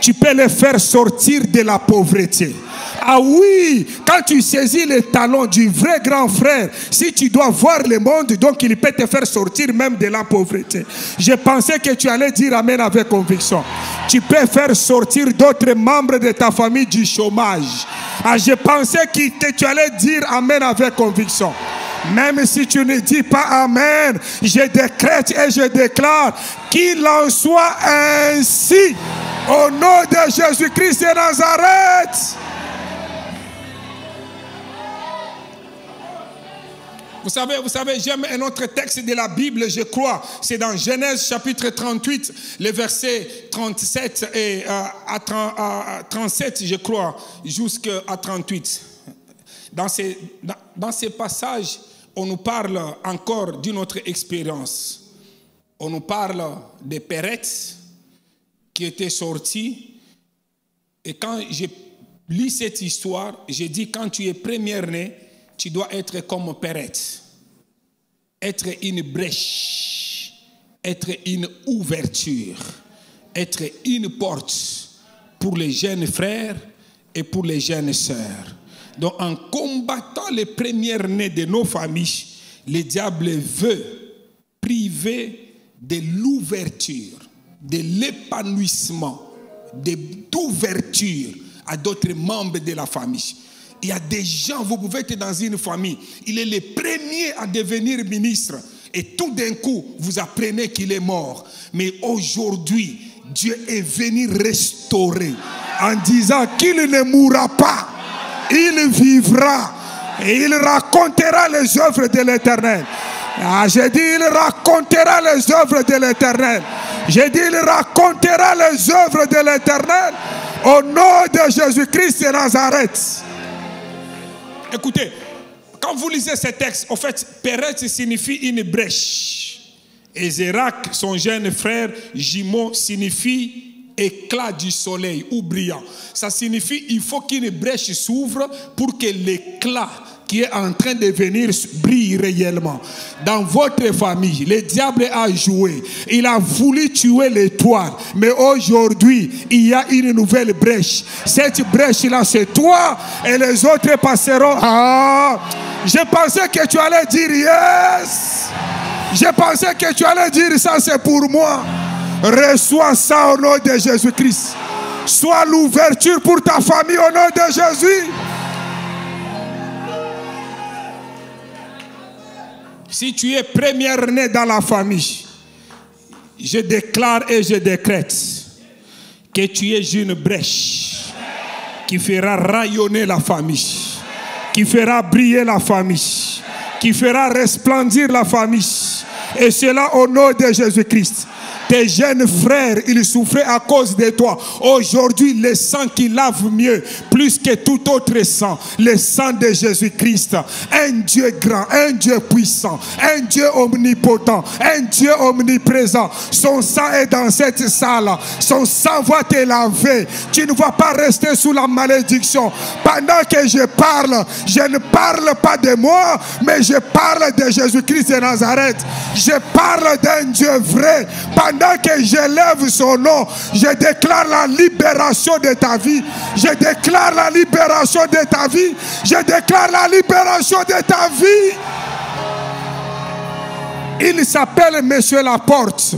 Tu peux les faire sortir de la pauvreté. Ah oui, quand tu saisis les talons du vrai grand frère, si tu dois voir le monde, donc il peut te faire sortir même de la pauvreté. Je pensais que tu allais dire amen avec conviction. Tu peux faire sortir d'autres membres de ta famille du chômage. Ah, je pensais que tu allais dire amen avec conviction. Même si tu ne dis pas amen, je décrète et je déclare qu'il en soit ainsi. Au nom de Jésus-Christ de Nazareth. Vous savez, j'aime un autre texte de la Bible, je crois. C'est dans Genèse chapitre 38, les versets 37 et à 37, je crois, jusqu'à 38. Dans ces passages, on nous parle encore d'une autre expérience. On nous parle des Pérettes qui étaient sortis. Et quand je lis cette histoire, je dis quand tu es première-né, tu dois être comme Pérette, être une brèche, être une ouverture, être une porte pour les jeunes frères et pour les jeunes sœurs. Donc en combattant les premières-nés de nos familles, le diable veut priver de l'ouverture, de l'épanouissement, d'ouverture à d'autres membres de la famille. Il y a des gens, vous pouvez être dans une famille, il est le premier à devenir ministre et tout d'un coup, vous apprenez qu'il est mort. Mais aujourd'hui, Dieu est venu restaurer en disant qu'il ne mourra pas, il vivra et il racontera les œuvres de l'Éternel. Ah, j'ai dit, il racontera les œuvres de l'Éternel. J'ai dit, il racontera les œuvres de l'Éternel au nom de Jésus-Christ de Nazareth. Écoutez, quand vous lisez ce texte, en fait, Pérette signifie une brèche. Et Zérak, son jeune frère, jumeau, signifie éclat du soleil ou brillant. Ça signifie qu'il faut qu'une brèche s'ouvre pour que l'éclat qui est en train de venir brille réellement. Dans votre famille, le diable a joué. Il a voulu tuer l'étoile. Mais aujourd'hui, il y a une nouvelle brèche. Cette brèche-là, c'est toi et les autres passeront. Ah, je pensais que tu allais dire yes. Je pensais que tu allais dire ça, c'est pour moi. Reçois ça au nom de Jésus-Christ. Sois l'ouverture pour ta famille au nom de Jésus. Si tu es première-né dans la famille, je déclare et je décrète que tu es une brèche qui fera rayonner la famille, qui fera briller la famille, qui fera resplendir la famille. Et cela au nom de Jésus-Christ. Tes jeunes frères, ils souffraient à cause de toi. Aujourd'hui, le sang qui lave mieux, plus que tout autre sang, le sang de Jésus-Christ. Un Dieu grand, un Dieu puissant, un Dieu omnipotent, un Dieu omniprésent. Son sang est dans cette salle. Son sang va te laver. Tu ne vas pas rester sous la malédiction. Pendant que je parle, je ne parle pas de moi, mais je parle de Jésus-Christ de Nazareth. Je parle d'un Dieu vrai. Pendant que j'élève son nom, je déclare la libération de ta vie. Je déclare la libération de ta vie. Je déclare la libération de ta vie. Il s'appelle Monsieur la Porte.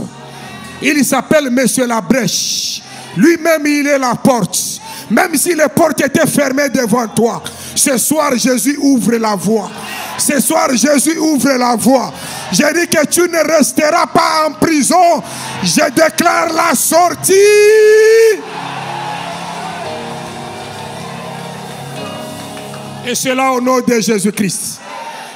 Il s'appelle Monsieur la Brèche. Lui-même, il est la porte. Même si les portes étaient fermées devant toi, ce soir, Jésus ouvre la voie. Ce soir, Jésus ouvre la voie. Je dis que tu ne resteras pas en prison. Je déclare la sortie. Et cela au nom de Jésus-Christ.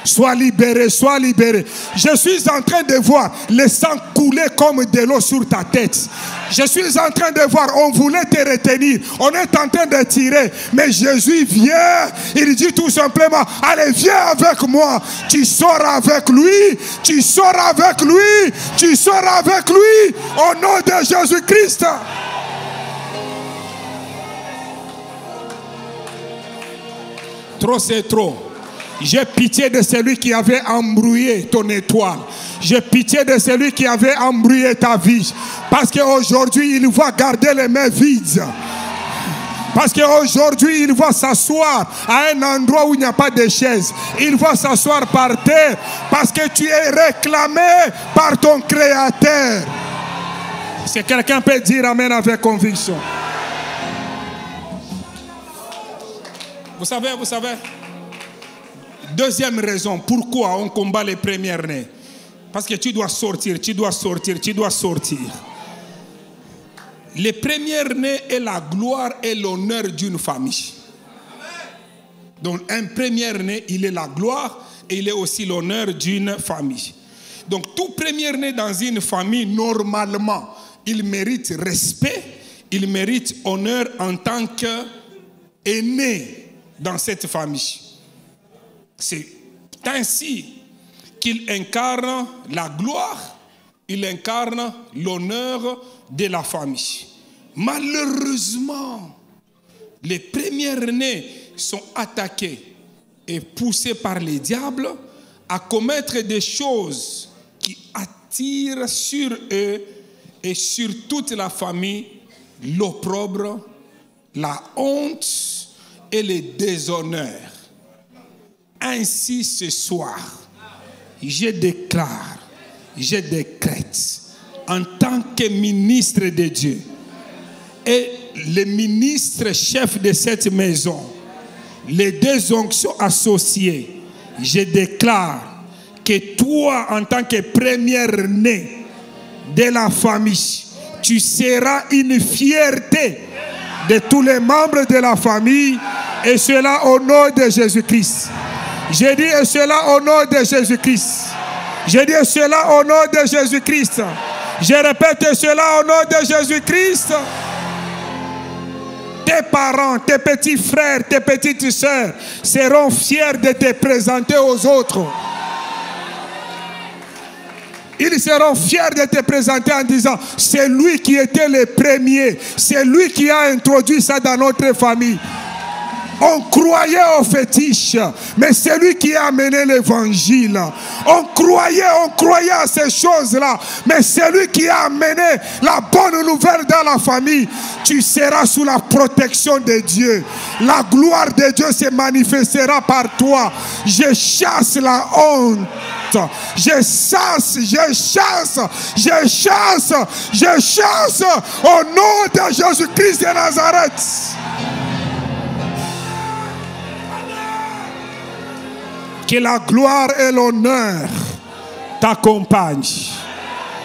Sois libéré, sois libéré. Je suis en train de voir le sang couler comme de l'eau sur ta tête. Je suis en train de voir, on voulait te retenir. On est en train de tirer. Mais Jésus vient. Il dit tout simplement, allez, viens avec moi. Tu sors avec lui. Tu sors avec lui. Tu sors avec lui. Au nom de Jésus-Christ. Trop, c'est trop. J'ai pitié de celui qui avait embrouillé ton étoile. J'ai pitié de celui qui avait embrouillé ta vie. Parce qu'aujourd'hui, il va garder les mains vides. Parce qu'aujourd'hui, il va s'asseoir à un endroit où il n'y a pas de chaise. Il va s'asseoir par terre. Parce que tu es réclamé par ton Créateur. Si quelqu'un peut dire amen avec conviction. Vous savez. Deuxième raison, pourquoi on combat les premiers-nés. Parce que tu dois sortir. Les premiers-nés est la gloire et l'honneur d'une famille. Donc un premier-né, il est la gloire et il est aussi l'honneur d'une famille. Donc tout premier-né dans une famille, normalement, il mérite respect, il mérite honneur en tant qu'aîné dans cette famille. C'est ainsi qu'il incarne la gloire, il incarne l'honneur de la famille. Malheureusement, les premiers-nés sont attaqués et poussés par les diables à commettre des choses qui attirent sur eux et sur toute la famille l'opprobre, la honte et le déshonneur. Ainsi ce soir, je déclare, je décrète en tant que ministre de Dieu et le ministre chef de cette maison, les deux onctions associées, je déclare que toi, en tant que première-né de la famille, tu seras une fierté de tous les membres de la famille, et cela au nom de Jésus-Christ. Je dis et cela au nom de Jésus-Christ. Je dis cela au nom de Jésus-Christ. Je répète cela au nom de Jésus-Christ. Tes parents, tes petits frères, tes petites sœurs seront fiers de te présenter aux autres. Ils seront fiers de te présenter en disant, c'est lui qui était le premier, c'est lui qui a introduit ça dans notre famille. On croyait aux fétiches, mais c'est lui qui a amené l'évangile. On croyait à ces choses-là, mais c'est lui qui a amené la bonne nouvelle dans la famille. Tu seras sous la protection de Dieu. La gloire de Dieu se manifestera par toi. Je chasse la honte. Je chasse au nom de Jésus-Christ de Nazareth. Que la gloire et l'honneur t'accompagnent.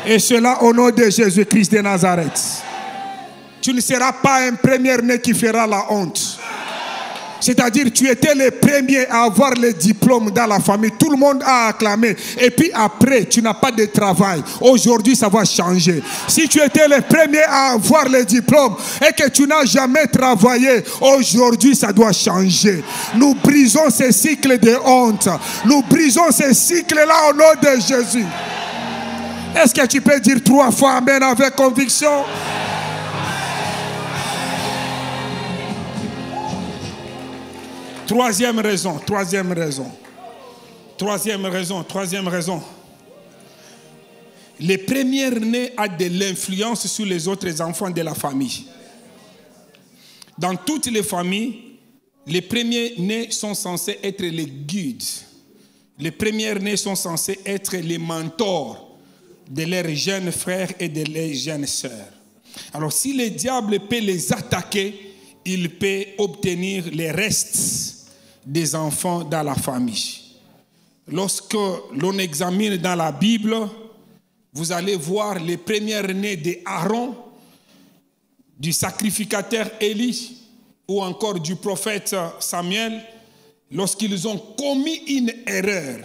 Et cela au nom de Jésus-Christ de Nazareth. Tu ne seras pas un premier-né qui fera la honte. C'est-à-dire, tu étais le premier à avoir le diplôme dans la famille. Tout le monde a acclamé. Et puis après, tu n'as pas de travail. Aujourd'hui, ça va changer. Si tu étais le premier à avoir le diplôme et que tu n'as jamais travaillé, aujourd'hui, ça doit changer. Nous brisons ces cycles de honte. Nous brisons ces cycles-là au nom de Jésus. Est-ce que tu peux dire 3 fois amen avec conviction? Troisième raison. Les premiers-nés ont de l'influence sur les autres enfants de la famille. Dans toutes les familles, les premiers-nés sont censés être les guides. Les premiers-nés sont censés être les mentors de leurs jeunes frères et de leurs jeunes sœurs. Alors si le diable peut les attaquer, il peut obtenir les restes des enfants dans la famille. Lorsque l'on examine dans la Bible, vous allez voir les premiers-nés d'Aaron, du sacrificateur Élie ou encore du prophète Samuel. lorsqu'ils ont commis une erreur,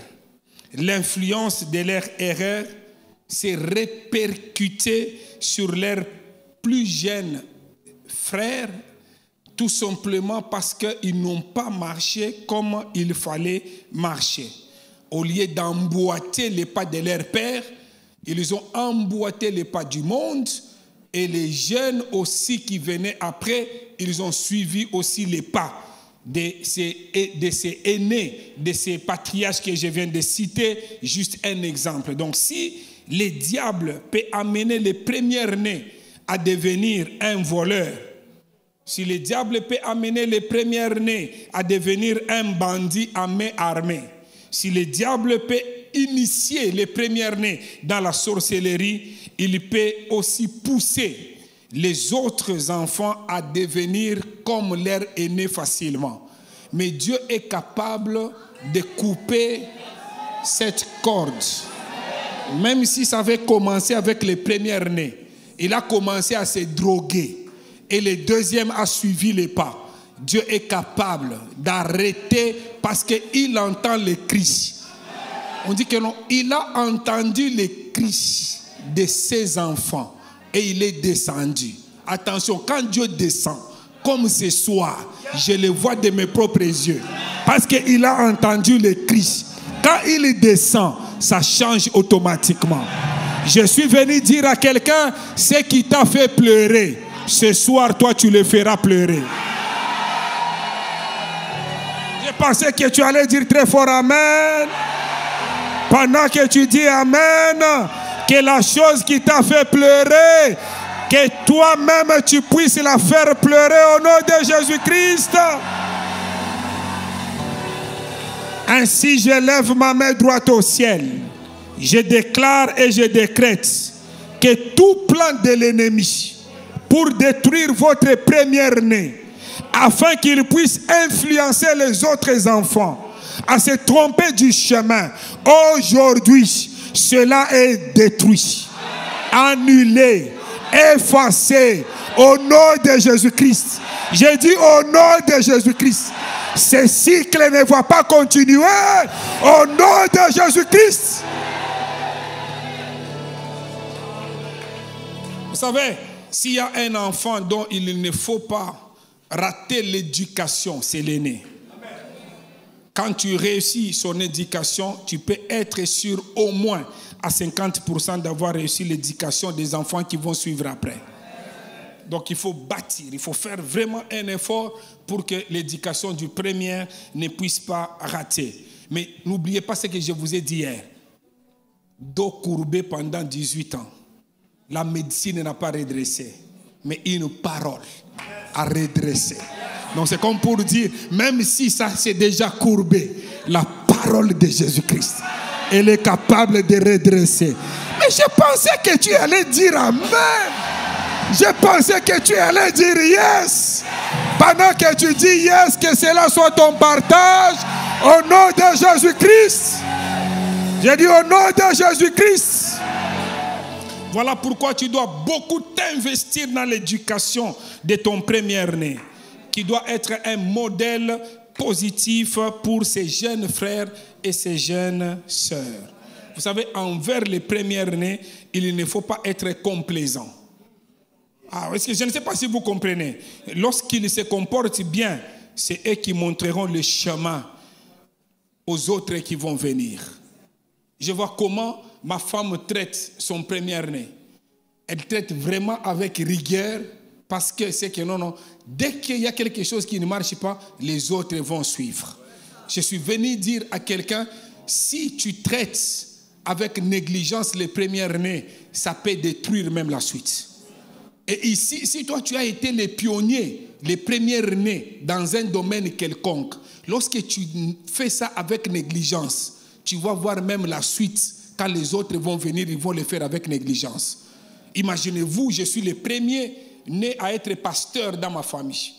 l'influence de leur erreur s'est répercutée sur leurs plus jeunes frères, tout simplement parce qu'ils n'ont pas marché comme il fallait marcher. Au lieu d'emboîter les pas de leur père, ils ont emboîté les pas du monde, et les jeunes aussi qui venaient après, ils ont suivi aussi les pas de ces aînés, de ces patriarches que je viens de citer, juste un exemple. Donc si le diable peut amener les premiers-nés à devenir un voleur, si le diable peut amener les premiers-nés à devenir un bandit à main armée, si le diable peut initier les premiers-nés dans la sorcellerie, il peut aussi pousser les autres enfants à devenir comme leurs aînés facilement. Mais Dieu est capable de couper cette corde. Même si ça avait commencé avec les premiers-nés, il a commencé à se droguer. Et le deuxième a suivi les pas. Dieu est capable d'arrêter parce qu'il entend les cris. On dit que non, il a entendu les cris de ses enfants et il est descendu. Attention, quand Dieu descend, comme ce soir, je le vois de mes propres yeux. Parce qu'il a entendu les cris. Quand il descend, ça change automatiquement. Je suis venu dire à quelqu'un, ce qui t'a fait pleurer, ce soir, toi, tu le feras pleurer. Je pensais que tu allais dire très fort Amen. Pendant que tu dis Amen, que la chose qui t'a fait pleurer, que toi-même tu puisses la faire pleurer au nom de Jésus-Christ. Ainsi, je lève ma main droite au ciel. Je déclare et je décrète que tout plan de l'ennemi pour détruire votre première-né, afin qu'il puisse influencer les autres enfants à se tromper du chemin, aujourd'hui, cela est détruit, annulé, effacé au nom de Jésus-Christ. J'ai dit au nom de Jésus-Christ. Ce cycle ne va pas continuer au nom de Jésus-Christ. Vous savez, s'il y a un enfant dont il ne faut pas rater l'éducation, c'est l'aîné. Quand tu réussis son éducation, tu peux être sûr au moins à 50% d'avoir réussi l'éducation des enfants qui vont suivre après. Donc il faut bâtir, il faut faire vraiment un effort pour que l'éducation du premier ne puisse pas rater. Mais n'oubliez pas ce que je vous ai dit hier. Dos courbé pendant 18 ans. La médecine n'a pas redressé, mais une parole a redressé. Donc c'est comme pour dire, même si ça s'est déjà courbé, la parole de Jésus-Christ, elle est capable de redresser. Mais je pensais que tu allais dire Amen. Je pensais que tu allais dire yes. Pendant que tu dis yes, que cela soit ton partage, au nom de Jésus-Christ. J'ai dit au nom de Jésus-Christ. Voilà pourquoi tu dois beaucoup t'investir dans l'éducation de ton premier-né, qui doit être un modèle positif pour ses jeunes frères et ses jeunes sœurs. Vous savez, envers les premiers-nés, il ne faut pas être complaisant. Est-ce que je ne sais pas si vous comprenez. Lorsqu'ils se comportent bien, c'est eux qui montreront le chemin aux autres qui vont venir. Je vois comment ma femme traite son premier-né. Elle traite vraiment avec rigueur parce que c'est que non, dès qu'il y a quelque chose qui ne marche pas, les autres vont suivre. Je suis venu dire à quelqu'un, si tu traites avec négligence les premiers-nés, ça peut détruire même la suite. Et ici, si toi tu as été les pionniers, les premiers-nés dans un domaine quelconque, lorsque tu fais ça avec négligence, tu vas voir même la suite. Quand les autres vont venir, ils vont le faire avec négligence. Imaginez-vous, je suis le premier né à être pasteur dans ma famille.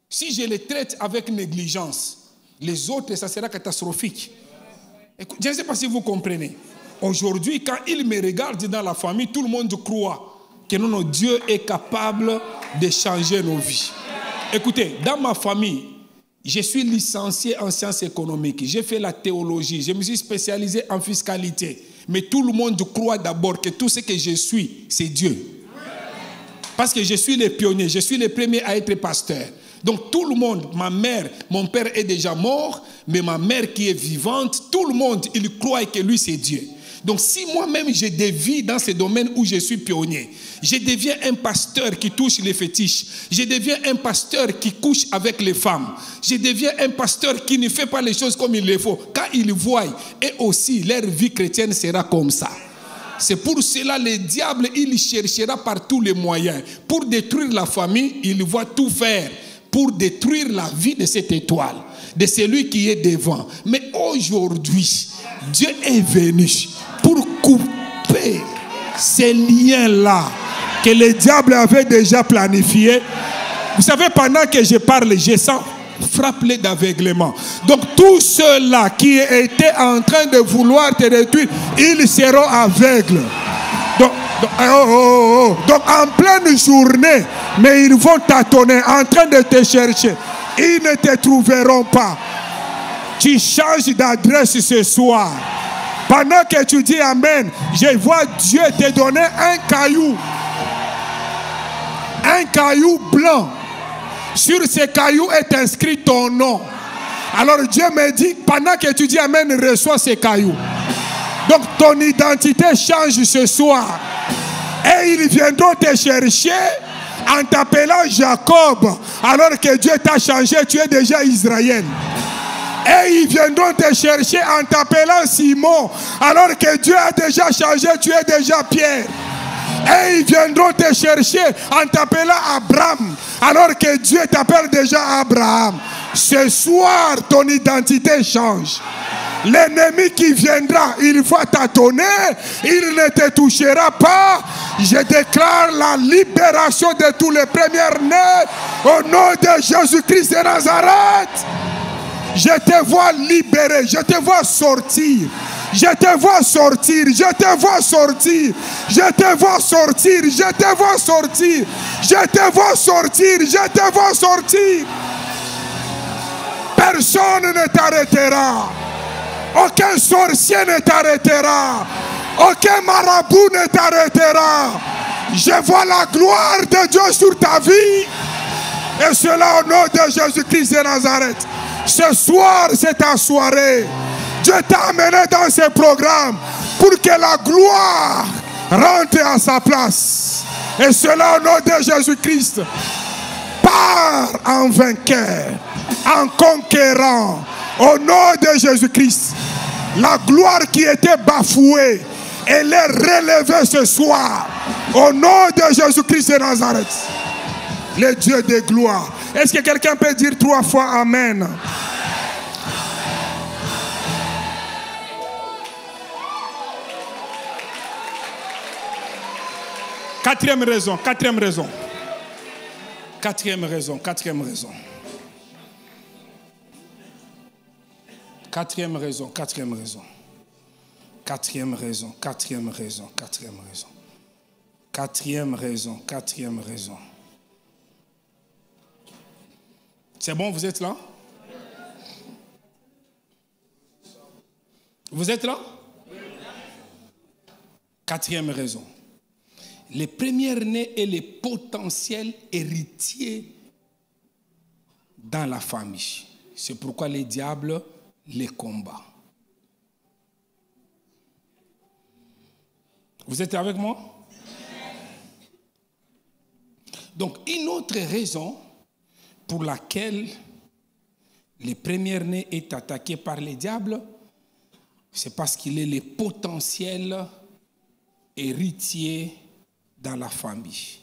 Si je les traite avec négligence, les autres, ça sera catastrophique. Je ne sais pas si vous comprenez. Aujourd'hui, quand ils me regardent dans la famille, tout le monde croit que non, Dieu est capable de changer nos vies. Écoutez, dans ma famille, Je suis licencié en sciences économiques. J'ai fait la théologie. Je me suis spécialisé en fiscalité. Mais tout le monde croit d'abord que tout ce que je suis, c'est Dieu. Parce que je suis le pionnier. Je suis le premier à être pasteur. Donc tout le monde, ma mère, mon père est déjà mort, mais ma mère qui est vivante, tout le monde, il croit que lui c'est Dieu. Donc si moi-même je dévie dans ce domaine où je suis pionnier, je deviens un pasteur qui touche les fétiches, je deviens un pasteur qui couche avec les femmes, je deviens un pasteur qui ne fait pas les choses comme il le faut, quand ils voient, et aussi leur vie chrétienne sera comme ça. C'est pour cela le diable, il cherchera par tous les moyens. Pour détruire la famille, il va tout faire pour détruire la vie de cette étoile, de celui qui est devant. Mais aujourd'hui, Dieu est venu pour couper ces liens-là que le diable avait déjà planifiés. Vous savez, pendant que je parle, je sens frappe-les d'aveuglement. Donc tous ceux-là qui étaient en train de vouloir te détruire, ils seront aveugles. Donc en pleine journée, mais ils vont tâtonner en train de te chercher. Ils ne te trouveront pas. Tu changes d'adresse ce soir. Pendant que tu dis Amen, je vois Dieu te donner un caillou. Un caillou blanc. Sur ce caillou est inscrit ton nom. Alors Dieu me dit, pendant que tu dis Amen, reçois ce caillou. Donc ton identité change ce soir. Et ils viendront te chercher en t'appelant Jacob. Alors que Dieu t'a changé, tu es déjà Israël. Et ils viendront te chercher en t'appelant Simon. Alors que Dieu a déjà changé, tu es déjà Pierre. Et ils viendront te chercher en t'appelant Abraham. Alors que Dieu t'appelle déjà Abraham. Ce soir, ton identité change. L'ennemi qui viendra, il va tâtonner, il ne te touchera pas. Je déclare la libération de tous les premiers-nés au nom de Jésus-Christ de Nazareth. Je te vois libéré, je te vois sortir. Je te vois sortir, je te vois sortir. Je te vois sortir, je te vois sortir. Je te vois sortir, je te vois sortir. Personne ne t'arrêtera. Aucun sorcier ne t'arrêtera. Aucun marabout ne t'arrêtera. Je vois la gloire de Dieu sur ta vie. Et cela au nom de Jésus-Christ de Nazareth. Ce soir, c'est ta soirée. Dieu t'a amené dans ce programme pour que la gloire rentre à sa place. Et cela au nom de Jésus-Christ. Pars en vainqueur, en conquérant. Au nom de Jésus-Christ. La gloire qui était bafouée, elle est relevée ce soir. Au nom de Jésus-Christ de Nazareth. Le Dieu de gloire. Est-ce que quelqu'un peut dire 3 fois Amen? Quatrième raison. Quatrième raison. Quatrième raison. Quatrième raison. Quatrième raison. Quatrième raison. Quatrième raison. Quatrième raison. Quatrième raison. Quatrième raison. Quatrième raison. C'est bon, vous êtes là? Vous êtes là? Quatrième raison. Les premiers-nés et les potentiels héritiers dans la famille. C'est pourquoi les diables les combattent. Vous êtes avec moi? Donc, une autre raison pour laquelle le premier-né est attaqué par les diables, c'est parce qu'il est le potentiel héritier dans la famille.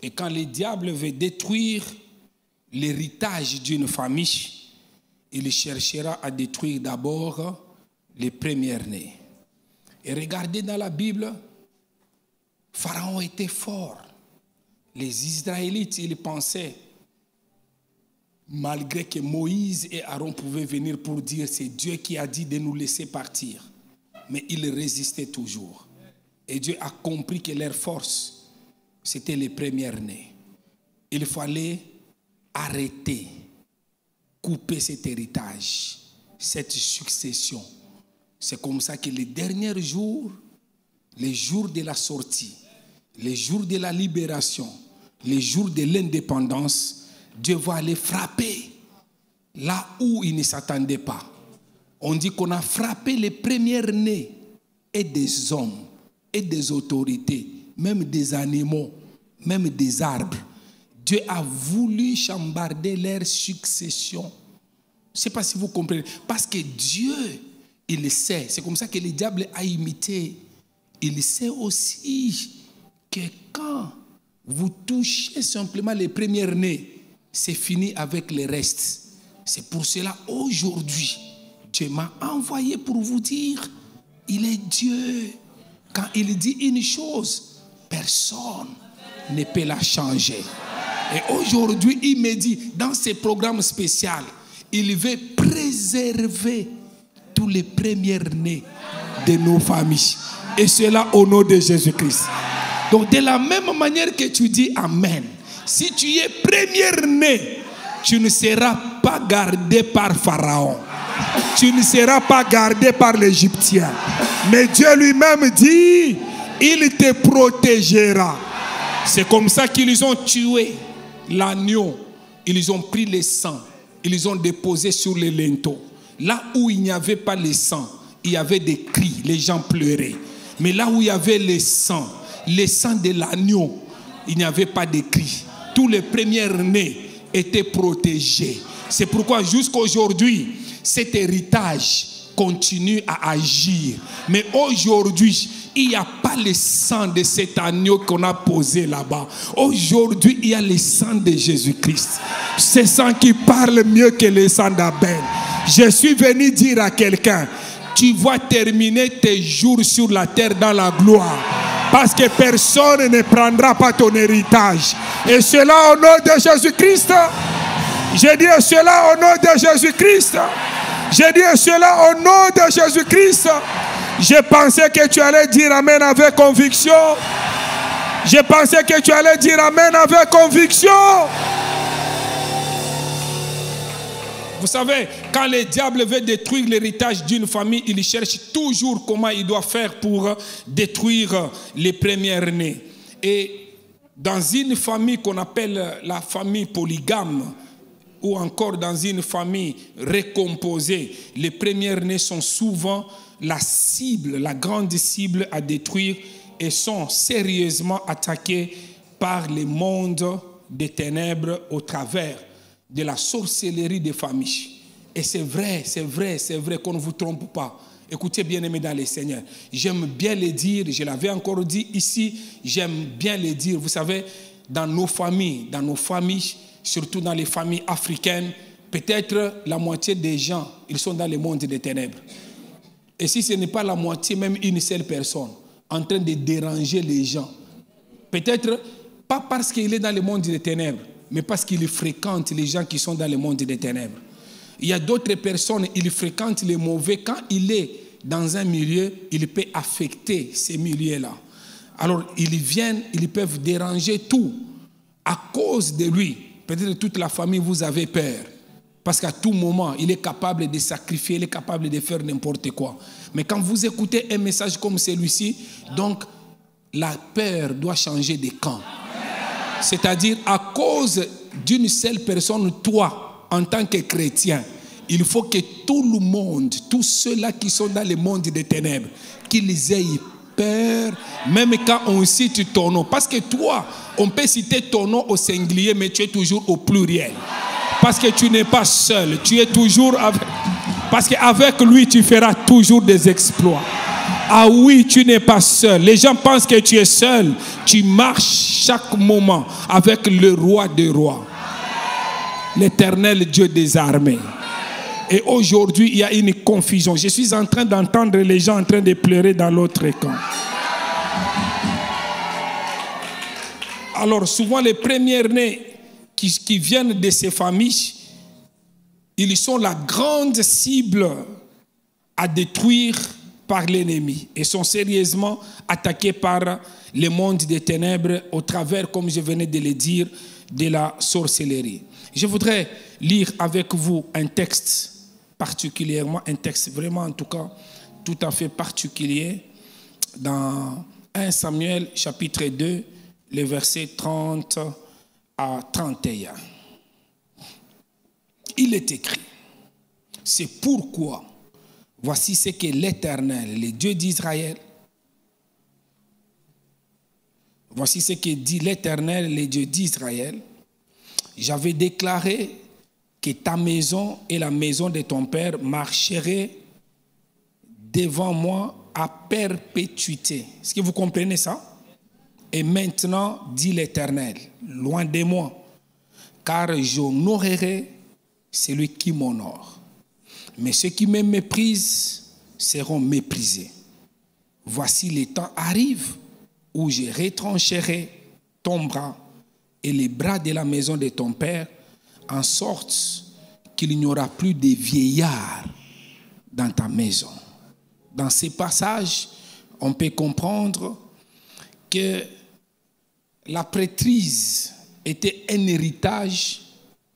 Et quand le diable veut détruire l'héritage d'une famille, il cherchera à détruire d'abord les premiers-nés. Et regardez dans la Bible, Pharaon était fort. Les Israélites, ils pensaient, malgré que Moïse et Aaron pouvaient venir pour dire c'est Dieu qui a dit de nous laisser partir. Mais ils résistaient toujours. Et Dieu a compris que leur force, c'était les premiers-nés. Il fallait arrêter couper cet héritage, cette succession. C'est comme ça que les derniers jours, les jours de la sortie, les jours de la libération, les jours de l'indépendance, Dieu va aller frapper là où il ne s'attendait pas. On dit qu'on a frappé les premiers-nés et des hommes et des autorités, même des animaux, même des arbres. Dieu a voulu chambarder leur succession. Je ne sais pas si vous comprenez. Parce que Dieu, il le sait. C'est comme ça que le diable a imité. Il sait aussi que quand vous touchez simplement les premiers-nés, c'est fini avec le reste. C'est pour cela, aujourd'hui, Dieu m'a envoyé pour vous dire, il est Dieu. Quand il dit une chose, personne ne peut la changer. Et aujourd'hui, il me dit, dans ce programme spécial, il veut préserver tous les premiers-nés de nos familles. Et cela au nom de Jésus-Christ. Donc, de la même manière que tu dis Amen, si tu es premier-né, tu ne seras pas gardé par Pharaon. Tu ne seras pas gardé par l'Égyptien. Mais Dieu lui-même dit, il te protégera. C'est comme ça qu'ils ont tué l'agneau. Ils ont pris le sang. Ils ont déposé sur les linteaux. Là où il n'y avait pas le sang, il y avait des cris. Les gens pleuraient. Mais là où il y avait le sang de l'agneau, il n'y avait pas de cris. Tous les premiers-nés étaient protégés. C'est pourquoi jusqu'à aujourd'hui, cet héritage continue à agir. Mais aujourd'hui, il n'y a pas le sang de cet agneau qu'on a posé là-bas. Aujourd'hui, il y a le sang de Jésus-Christ. Ce sang qui parle mieux que le sang d'Abel. Je suis venu dire à quelqu'un, tu vas terminer tes jours sur la terre dans la gloire. Parce que personne ne prendra pas ton héritage. Et cela au nom de Jésus-Christ. J'ai dit cela au nom de Jésus-Christ. J'ai dit cela au nom de Jésus-Christ. Je pensais que tu allais dire Amen avec conviction. Je pensais que tu allais dire Amen avec conviction. Vous savez, quand le diable veut détruire l'héritage d'une famille, il cherche toujours comment il doit faire pour détruire les premiers-nés. Et dans une famille qu'on appelle la famille polygame, ou encore dans une famille recomposée, les premiers-nés sont souvent la cible, la grande cible à détruire et sont sérieusement attaqués par le monde des ténèbres au travers de la sorcellerie des familles. Et c'est vrai qu'on ne vous trompe pas. Écoutez, bien-aimés dans le Seigneur, j'aime bien le dire, je l'avais encore dit ici, j'aime bien le dire. Vous savez, dans nos familles, surtout dans les familles africaines, peut-être la moitié des gens, ils sont dans le monde des ténèbres. Et si ce n'est pas la moitié, même une seule personne, en train de déranger les gens, peut-être pas parce qu'il est dans le monde des ténèbres, mais parce qu'il fréquente les gens qui sont dans le monde des ténèbres. Il y a d'autres personnes, ils fréquentent les mauvais. Quand il est dans un milieu, il peut affecter ces milieux-là. Alors, ils viennent, ils peuvent déranger tout. À cause de lui, peut-être toute la famille, vous avez peur. Parce qu'à tout moment, il est capable de sacrifier, il est capable de faire n'importe quoi. Mais quand vous écoutez un message comme celui-ci, donc, la peur doit changer de camp. C'est-à-dire, à cause d'une seule personne, toi, en tant que chrétien, il faut que tout le monde, tous ceux-là qui sont dans le monde des ténèbres, qu'ils aient peur, même quand on cite ton nom. Parce que toi, on peut citer ton nom au singulier, mais tu es toujours au pluriel. Parce que tu n'es pas seul, tu es toujours avec... Parce qu'avec lui, tu feras toujours des exploits. Ah oui, tu n'es pas seul. Les gens pensent que tu es seul. Tu marches chaque moment avec le roi des rois. L'Éternel Dieu des armées. Et aujourd'hui, il y a une confusion. Je suis en train d'entendre les gens en train de pleurer dans l'autre camp. Alors souvent les premiers-nés qui viennent de ces familles, ils sont la grande cible à détruire par l'ennemi et sont sérieusement attaqués par le monde des ténèbres au travers, comme je venais de le dire, de la sorcellerie. Je voudrais lire avec vous un texte particulièrement, un texte vraiment en tout cas tout à fait particulier dans 1 Samuel chapitre 2, les versets 30 à 31. Il est écrit, c'est pourquoi, voici ce que l'Éternel, le Dieu d'Israël, voici ce que dit l'Éternel, le Dieu d'Israël, j'avais déclaré que ta maison et la maison de ton père marcheraient devant moi à perpétuité. Est-ce que vous comprenez ça? Et maintenant, dit l'Éternel, loin de moi, car j'honorerai celui qui m'honore. Mais ceux qui me méprisent seront méprisés. Voici les temps arrivent où je retrancherai ton bras et les bras de la maison de ton père, en sorte qu'il n'y aura plus de vieillards dans ta maison. Dans ces passages, on peut comprendre que la prêtrise était un héritage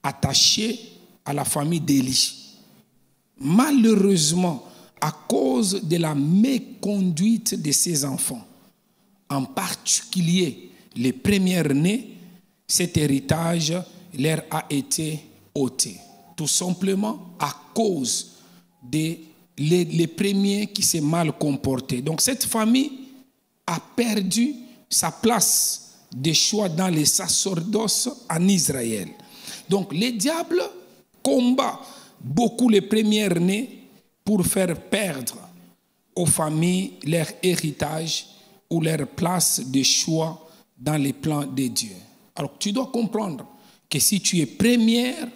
attaché à la famille d'Élie. Malheureusement, à cause de la méconduite de ses enfants, en particulier les premiers-nés, cet héritage leur a été ôté. Tout simplement à cause des les premiers qui s'est mal comportés. Donc cette famille a perdu sa place de choix dans les sacerdoces en Israël. Donc le diable combat beaucoup les premiers-nés pour faire perdre aux familles leur héritage ou leur place de choix dans les plans de Dieu. Alors tu dois comprendre que si tu es première,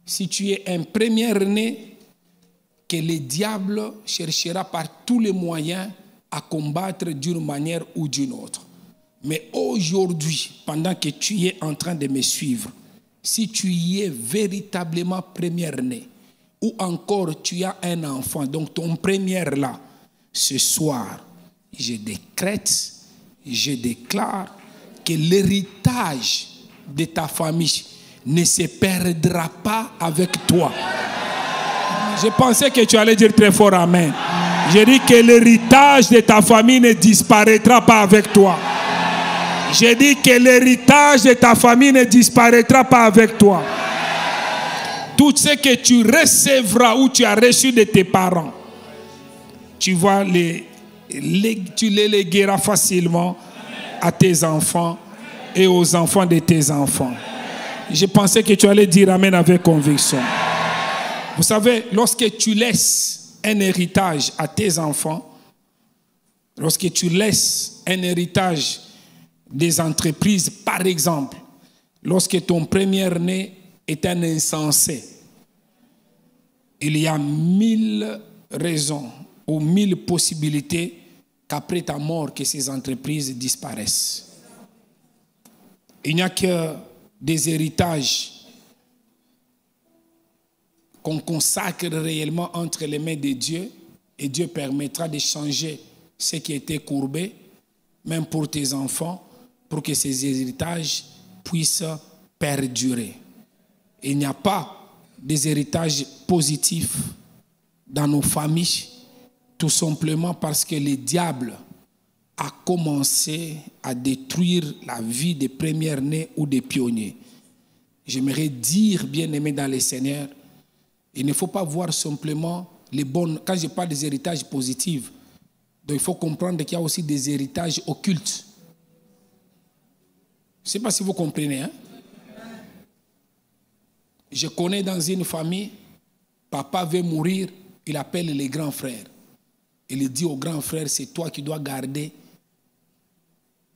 si tu es un premier-né, que le diable cherchera par tous les moyens à combattre d'une manière ou d'une autre. Mais aujourd'hui, pendant que tu es en train de me suivre, si tu y es véritablement première-né, ou encore tu as un enfant, donc ton première là, ce soir, je décrète, je déclare que l'héritage de ta famille ne se perdra pas avec toi. Je pensais que tu allais dire très fort amen. Je dis que l'héritage de ta famille ne disparaîtra pas avec toi. Je dis que l'héritage de ta famille ne disparaîtra pas avec toi. Tout ce que tu recevras ou tu as reçu de tes parents, tu vas tu les légueras facilement à tes enfants et aux enfants de tes enfants. Je pensais que tu allais dire amen avec conviction. Vous savez, lorsque tu laisses un héritage à tes enfants, lorsque tu laisses un héritage des entreprises, par exemple, lorsque ton premier-né est un insensé, il y a 1000 raisons ou 1000 possibilités qu'après ta mort, que ces entreprises disparaissent. Il n'y a que des héritages qu'on consacre réellement entre les mains de Dieu, et Dieu permettra de changer ce qui était courbé, même pour tes enfants, pour que ces héritages puissent perdurer. Il n'y a pas des héritages positifs dans nos familles, tout simplement parce que le diable a commencé à détruire la vie des premiers-nés ou des pionniers. J'aimerais dire, bien-aimés dans le Seigneur, il ne faut pas voir simplement les bonnes... Quand je parle des héritages positifs, donc il faut comprendre qu'il y a aussi des héritages occultes. Je ne sais pas si vous comprenez. Hein? Je connais dans une famille, papa veut mourir, il appelle les grands frères. Il dit aux grands frères, c'est toi qui dois garder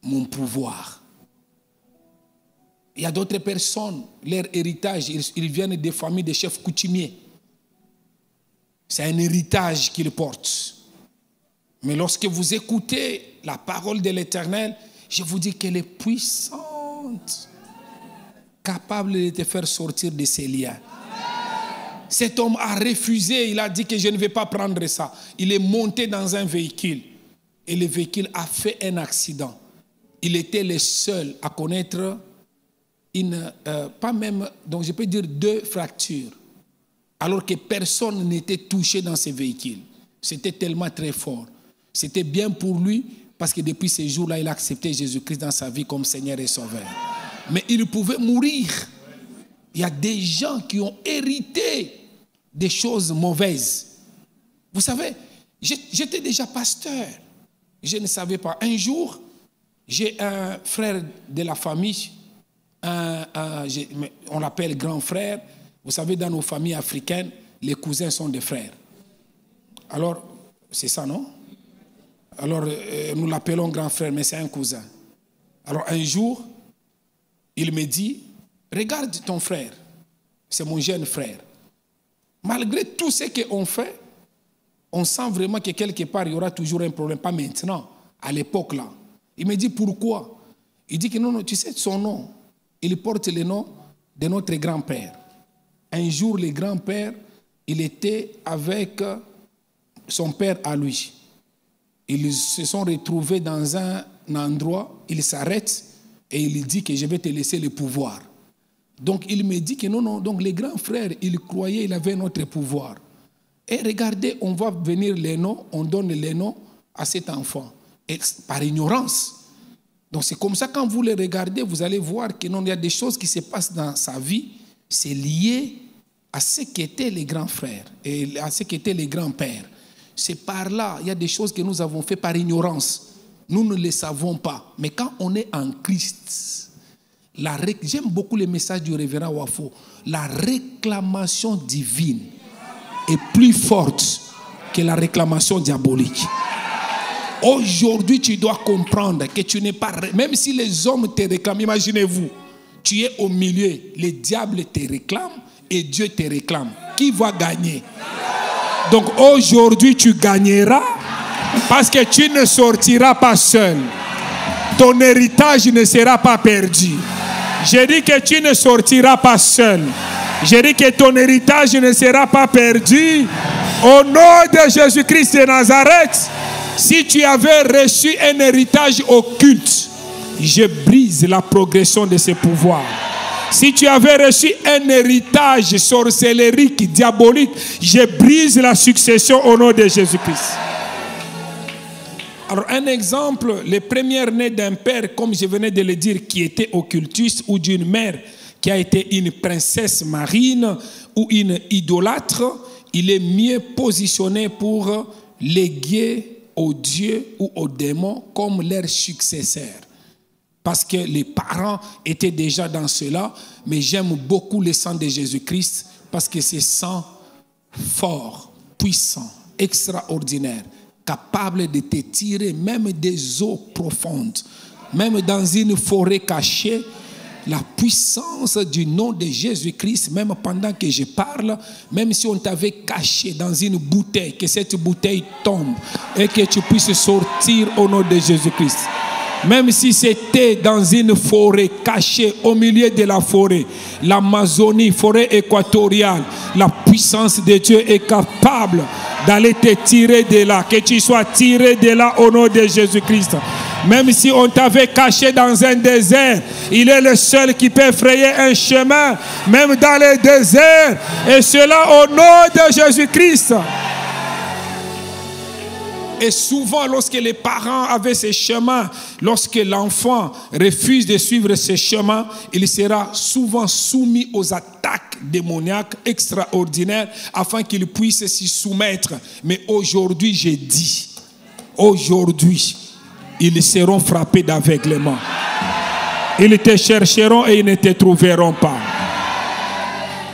mon pouvoir. Il y a d'autres personnes, leur héritage, ils viennent des familles de chefs coutumiers. C'est un héritage qu'ils portent. Mais lorsque vous écoutez la parole de l'Éternel, je vous dis qu'elle est puissante, capable de te faire sortir de ces liens. Cet homme a refusé, il a dit que je ne vais pas prendre ça. Il est monté dans un véhicule et le véhicule a fait un accident. Il était le seul à connaître pas même, donc je peux dire 2 fractures, alors que personne n'était touché dans ce véhicule. C'était tellement très fort. C'était bien pour lui parce que depuis ce jour-là, il a accepté Jésus-Christ dans sa vie comme Seigneur et Sauveur. Mais il pouvait mourir. Il y a des gens qui ont hérité des choses mauvaises. Vous savez, j'étais déjà pasteur. Je ne savais pas. Un jour, j'ai un frère de la famille, on l'appelle grand frère. Vous savez, dans nos familles africaines, les cousins sont des frères. Alors, c'est ça, non? Alors, nous l'appelons grand frère, mais c'est un cousin. Alors, un jour, il me dit, regarde ton frère, c'est mon jeune frère. Malgré tout ce qu'on fait, on sent vraiment que quelque part, il y aura toujours un problème. Pas maintenant, à l'époque là. Il me dit, pourquoi? Il dit que non, tu sais son nom. Il porte le nom de notre grand-père. Un jour, le grand-père, il était avec son père à lui. Ils se sont retrouvés dans un endroit, il s'arrête et il dit que je vais te laisser le pouvoir. Donc il me dit que non, donc les grands frères, ils croyaient qu'il avait notre pouvoir. Et regardez, on va venir les noms, on donne les noms à cet enfant. Et par ignorance. Donc c'est comme ça, quand vous les regardez, vous allez voir que non, il y a des choses qui se passent dans sa vie, c'est lié à ce qu'étaient les grands frères et à ce qu'étaient les grands-pères. C'est par là, il y a des choses que nous avons fait par ignorance. Nous ne les savons pas. Mais quand on est en Christ, j'aime beaucoup le message du révérend Wafo. La réclamation divine est plus forte que la réclamation diabolique. Aujourd'hui, tu dois comprendre que tu n'es pas... Même si les hommes te réclament, imaginez-vous, tu es au milieu, le diable te réclame et Dieu te réclame. Qui va gagner? Donc aujourd'hui, tu gagneras parce que tu ne sortiras pas seul. Ton héritage ne sera pas perdu. J'ai dit que tu ne sortiras pas seul. J'ai dit que ton héritage ne sera pas perdu. Au nom de Jésus-Christ de Nazareth, si tu avais reçu un héritage occulte, je brise la progression de ce pouvoir. Si tu avais reçu un héritage sorcellerique, diabolique, je brise la succession au nom de Jésus-Christ. Alors un exemple, les premières-nées d'un père, comme je venais de le dire, qui était occultiste, ou d'une mère qui a été une princesse marine ou une idolâtre, il est mieux positionné pour léguer aux dieux ou aux démons comme leurs successeurs. Parce que les parents étaient déjà dans cela, mais j'aime beaucoup le sang de Jésus-Christ parce que c'est sang fort, puissant, extraordinaire, capable de te tirer même des eaux profondes, même dans une forêt cachée. La puissance du nom de Jésus-Christ, même pendant que je parle, même si on t'avait caché dans une bouteille, que cette bouteille tombe et que tu puisses sortir au nom de Jésus-Christ. Même si c'était dans une forêt cachée au milieu de la forêt, l'Amazonie, forêt équatoriale, la puissance de Dieu est capable d'aller te tirer de là, que tu sois tiré de là au nom de Jésus-Christ. Même si on t'avait caché dans un désert, il est le seul qui peut frayer un chemin, même dans les déserts, et cela au nom de Jésus-Christ. Et souvent, lorsque les parents avaient ces chemins, lorsque l'enfant refuse de suivre ces chemins, il sera souvent soumis aux attaques démoniaques extraordinaires afin qu'il puisse s'y soumettre. Mais aujourd'hui, j'ai dit, aujourd'hui, ils seront frappés d'aveuglement. Ils te chercheront et ils ne te trouveront pas.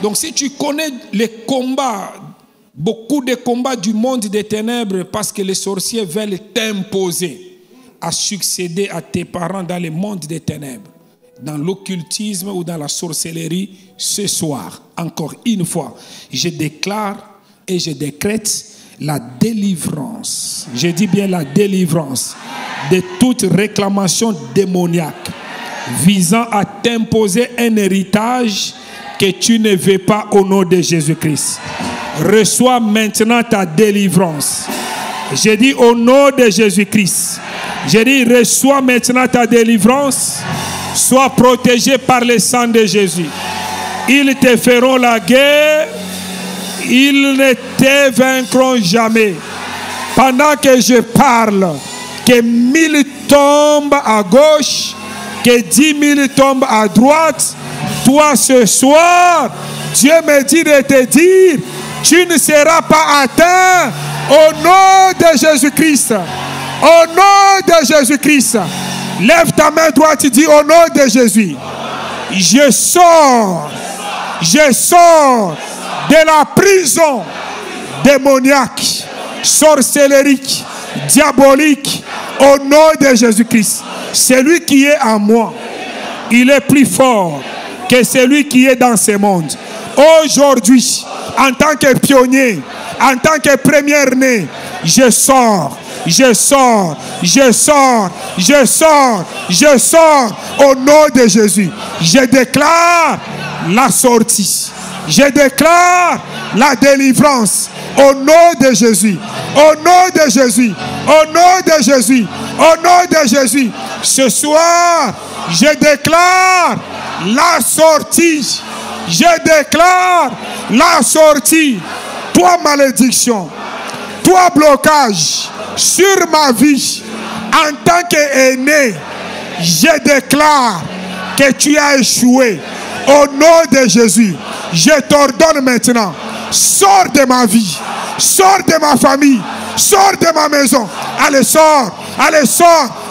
Donc si tu connais les combats, beaucoup de combats du monde des ténèbres, parce que les sorciers veulent t'imposer à succéder à tes parents dans le monde des ténèbres, dans l'occultisme ou dans la sorcellerie, ce soir, encore une fois, je déclare et je décrète la délivrance. Je dis bien la délivrance de toute réclamation démoniaque visant à t'imposer un héritage que tu ne veux pas au nom de Jésus-Christ. Reçois maintenant ta délivrance. J'ai dit au nom de Jésus-Christ. J'ai dit reçois maintenant ta délivrance. Sois protégé par le sang de Jésus. Ils te feront la guerre. Ils ne te vaincront jamais. Pendant que je parle, que 1000 tombent à gauche, que 10 000 tombent à droite, toi ce soir, Dieu me dit de te dire, tu ne seras pas atteint au nom de Jésus-Christ. Au nom de Jésus-Christ. Lève ta main droite et dis au nom de Jésus. Je sors de la prison démoniaque, sorcellerique, diabolique, au nom de Jésus-Christ. Celui qui est en moi, il est plus fort que celui qui est dans ce monde. Aujourd'hui, en tant que pionnier, en tant que première-né, je sors au nom de Jésus. Je déclare la sortie. Je déclare la délivrance au nom de Jésus. Au nom de Jésus. Au nom de Jésus. Au nom de Jésus. Ce soir, je déclare la sortie. Je déclare la sortie. Toi, malédiction, toi, blocage sur ma vie, en tant qu'aîné, je déclare que tu as échoué. Au nom de Jésus, je t'ordonne maintenant, sors de ma vie, sors de ma famille, sors de ma maison. Allez, sors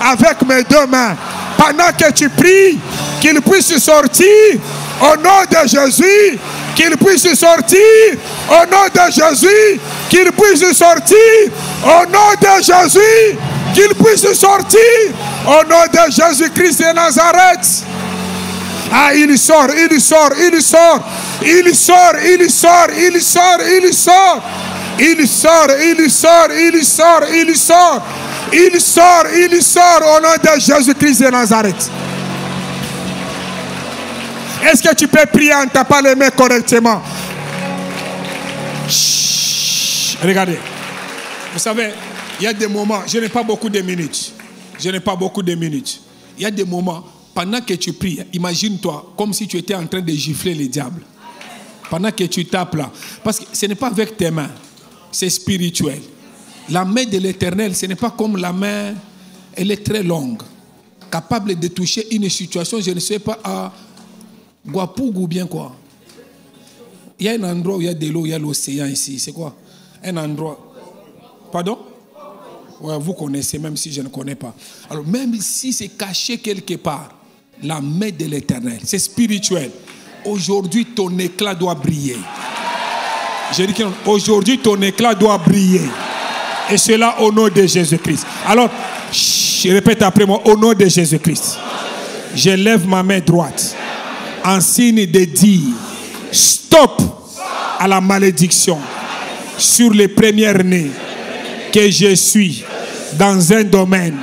avec mes deux mains. Pendant que tu pries, qu'il puisse sortir au nom de Jésus, qu'il puisse sortir au nom de Jésus, qu'il puisse sortir au nom de Jésus, qu'il puisse sortir au nom de Jésus-Christ de Nazareth. Ah, il sort. Au nom de Jésus-Christ de Nazareth. Est-ce que tu peux prier en tapant les mains correctement? Chut, regardez. Vous savez, il y a des moments, je n'ai pas beaucoup de minutes. Il y a des moments, pendant que tu pries, imagine-toi comme si tu étais en train de gifler le diable. Pendant que tu tapes là. Parce que ce n'est pas avec tes mains, c'est spirituel. La main de l'Éternel, ce n'est pas comme la main, elle est très longue. Capable de toucher une situation, je ne sais pas, à Guapougou ou bien quoi. Il y a un endroit où il y a de l'eau, il y a l'océan ici. C'est quoi? Un endroit. Pardon? Ouais, vous connaissez, même si je ne connais pas. Alors, même si c'est caché quelque part, la main de l'Éternel, c'est spirituel. Aujourd'hui, ton éclat doit briller. J'ai dit qu'aujourd'hui, ton éclat doit briller. Et cela au nom de Jésus-Christ. Alors, je répète après moi, au nom de Jésus-Christ. Je lève ma main droite en signe de dire stop à la malédiction sur les premiers-nés que je suis dans un domaine,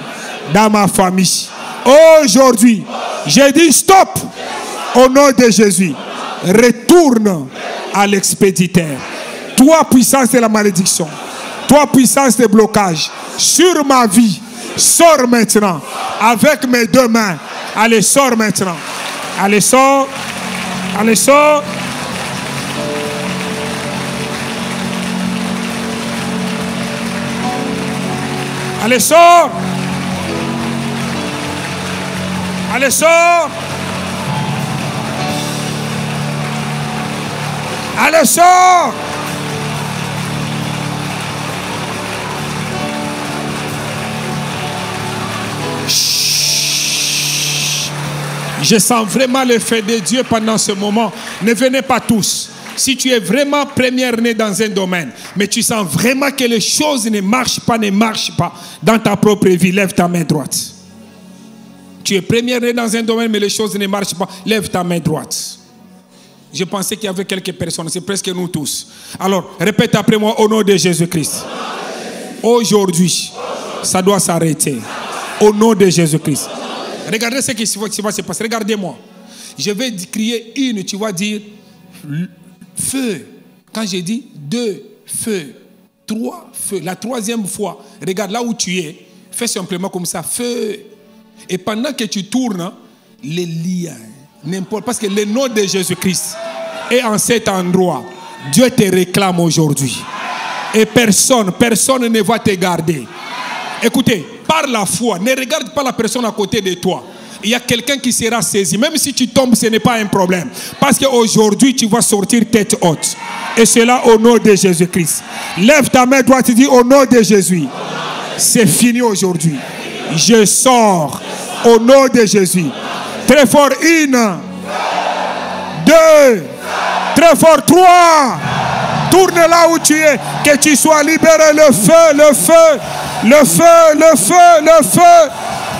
dans ma famille. Aujourd'hui, j'ai dit stop au nom de Jésus. Retourne à l'expéditeur. Toi, puissance de la malédiction, toi, puissance de blocage sur ma vie, sors maintenant avec mes deux mains. Allez, sors maintenant. Allez, sors. Allez, sors. Allez, sors. Allez, sors. Allez, sors. Je sens vraiment le feu de Dieu pendant ce moment. Ne venez pas tous. Si tu es vraiment première-né dans un domaine, mais tu sens vraiment que les choses ne marchent pas dans ta propre vie, lève ta main droite. Tu es première-né dans un domaine, mais les choses ne marchent pas, lève ta main droite. Je pensais qu'il y avait quelques personnes, c'est presque nous tous. Alors, répète après moi au nom de Jésus-Christ. Aujourd'hui, ça doit s'arrêter. Au nom de Jésus-Christ. Regardez ce qui va se passer. Regardez-moi. Je vais crier une, tu vas dire feu. Quand j'ai dit 2 feux, 3 feux, la troisième fois, regarde là où tu es, fais simplement comme ça, feu. Et pendant que tu tournes, les liens, n'importe, parce que le nom de Jésus-Christ est en cet endroit. Dieu te réclame aujourd'hui. Et personne ne va te garder. Écoutez, par la foi, ne regarde pas la personne à côté de toi. Il y a quelqu'un qui sera saisi. Même si tu tombes, ce n'est pas un problème. Parce qu'aujourd'hui, tu vas sortir tête haute. Et cela au nom de Jésus-Christ. Lève ta main droite et dis au nom de Jésus. C'est fini aujourd'hui. Je sors au nom de Jésus. Très fort, 1, 2, très fort, 3. Tourne là où tu es. Que tu sois libéré. Le feu, le feu, le feu, le feu, le feu.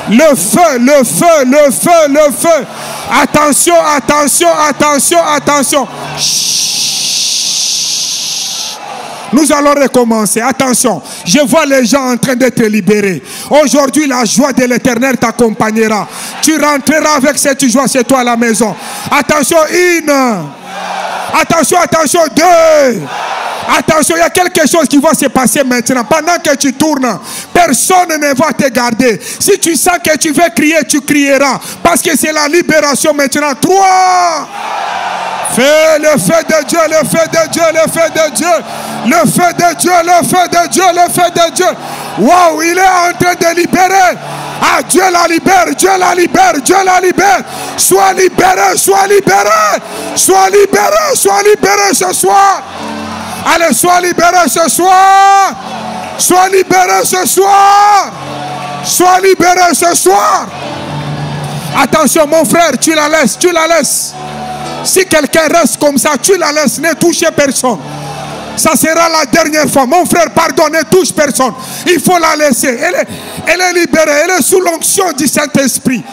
Le feu, le feu, le feu, le feu. Attention, attention, attention, attention. Chut. Nous allons recommencer. Attention, je vois les gens en train d'être libérés. Aujourd'hui, la joie de l'Éternel t'accompagnera. Tu rentreras avec cette joie chez toi à la maison. Attention, 1. Attention, attention, 2. Attention, il y a quelque chose qui va se passer maintenant. Pendant que tu tournes, personne ne va te garder. Si tu sens que tu veux crier, tu crieras. Parce que c'est la libération maintenant. 3. Fais le feu de Dieu, le feu de Dieu, le feu de Dieu. Le feu de Dieu, le feu de Dieu, le feu de Dieu. Wow, il est en train de libérer. Ah, Dieu la libère, Dieu la libère, Dieu la libère. Sois libéré, sois libéré. Sois libéré, sois libéré ce soir. Allez, sois libéré ce soir. Sois libéré ce soir. Sois libéré ce soir. Attention, mon frère, tu la laisses, tu la laisses. Si quelqu'un reste comme ça, tu la laisses, ne touchez personne. Ça sera la dernière fois. Mon frère, pardon, ne touche personne. Il faut la laisser. Elle est libérée, elle est sous l'onction du Saint-Esprit.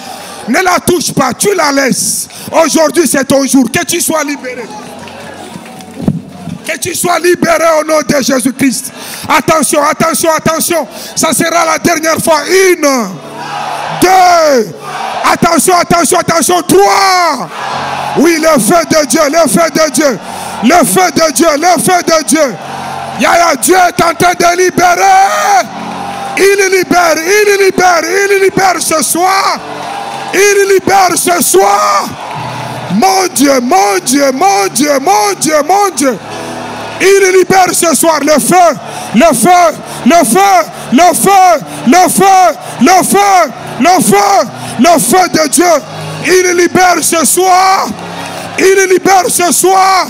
Ne la touche pas, tu la laisses. Aujourd'hui, c'est ton jour. Que tu sois libéré. Que tu sois libéré au nom de Jésus-Christ. Attention, attention, attention. Ça sera la dernière fois. 1, 2. Attention, attention, attention. 3. Oui, le feu de Dieu, le feu de Dieu. Le feu de Dieu, le feu de Dieu. Dieu est en train de libérer. Il libère, il libère, il libère ce soir. Il libère ce soir. Mon Dieu, mon Dieu, mon Dieu, mon Dieu, mon Dieu. Il libère ce soir le feu, le feu, le feu, le feu, le feu, le feu, le feu, le feu de Dieu. Il libère ce soir. Il libère ce soir.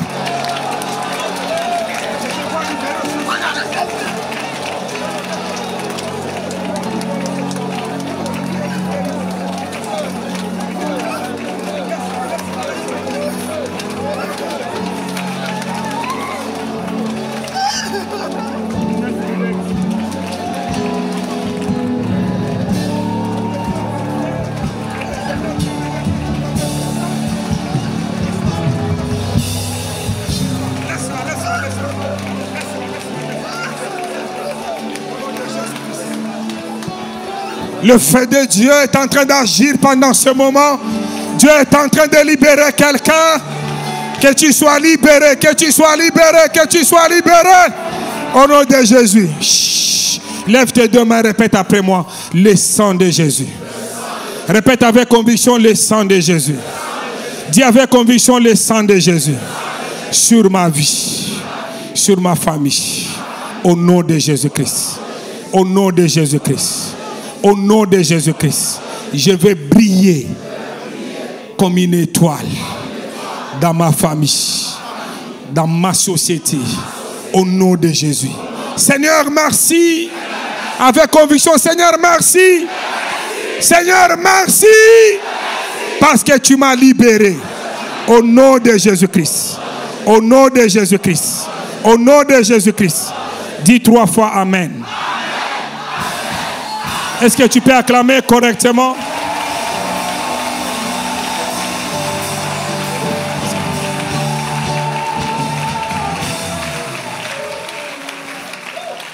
Le feu de Dieu est en train d'agir pendant ce moment. Dieu est en train de libérer quelqu'un. Que tu sois libéré, que tu sois libéré, que tu sois libéré. Au nom de Jésus. Chut. Lève tes deux mains, répète après moi. Le sang de Jésus. Répète avec conviction le sang de Jésus. Dis avec conviction le sang de Jésus. Sur ma vie, sur ma famille. Au nom de Jésus-Christ. Au nom de Jésus-Christ. Au nom de Jésus-Christ, je vais briller comme une étoile dans ma famille, dans ma société. Au nom de Jésus. Seigneur, merci. Avec conviction, Seigneur, merci. Seigneur, merci. Parce que tu m'as libéré. Au nom de Jésus-Christ. Au nom de Jésus-Christ. Au nom de Jésus-Christ. Dis 3 fois Amen. Est-ce que tu peux acclamer correctement?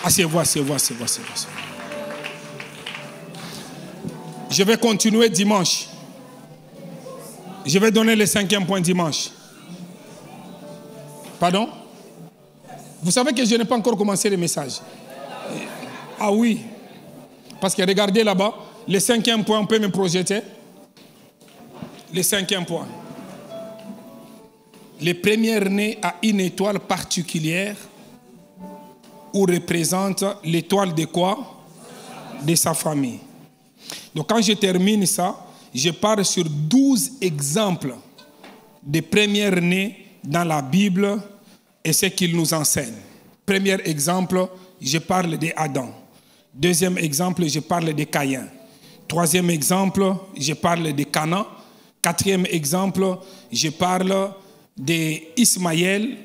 Asseyez-vous, asseyez-vous, asseyez-vous, asseyez-vous. Je vais continuer dimanche. Je vais donner le 5e point dimanche. Pardon? Vous savez que je n'ai pas encore commencé le message. Ah oui. Parce que regardez là-bas, le 5e point, on peut me projeter. Le 5e point. Le premier-né a une étoile particulière où représente l'étoile de quoi? De sa famille. Donc quand je termine ça, je pars sur 12 exemples de premiers-nés dans la Bible et ce qu'il nous enseigne. Premier exemple, je parle d'Adam. Deuxième exemple, je parle de Caïn. Troisième exemple, je parle de Canaan. Quatrième exemple, je parle d'Ismaël.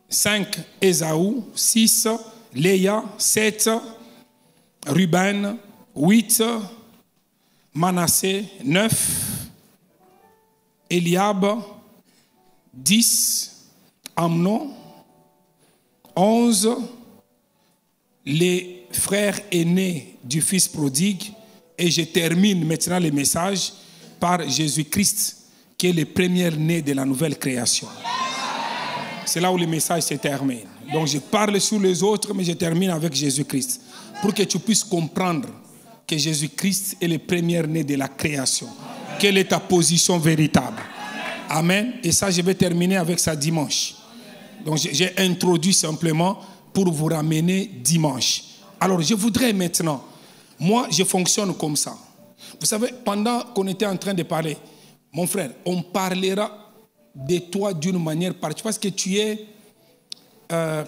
5, Ésaü. 6, Léa. 7, Ruben. 8, Manassé. 9, Eliab. 10, Amnon. 11, les frères aînés du fils prodigue. Et je termine maintenant le message par Jésus-Christ, qui est le premier-né de la nouvelle création. C'est là où le message se termine. Donc je parle sur les autres, mais je termine avec Jésus-Christ. Pour que tu puisses comprendre que Jésus-Christ est le premier-né de la création. Quelle est ta position véritable? Amen. Et ça, je vais terminer avec ça dimanche. Donc j'ai introduit simplement pour vous ramener dimanche. Alors je voudrais maintenant, moi je fonctionne comme ça. Vous savez, pendant qu'on était en train de parler, mon frère, on parlera de toi d'une manière particulière parce que tu es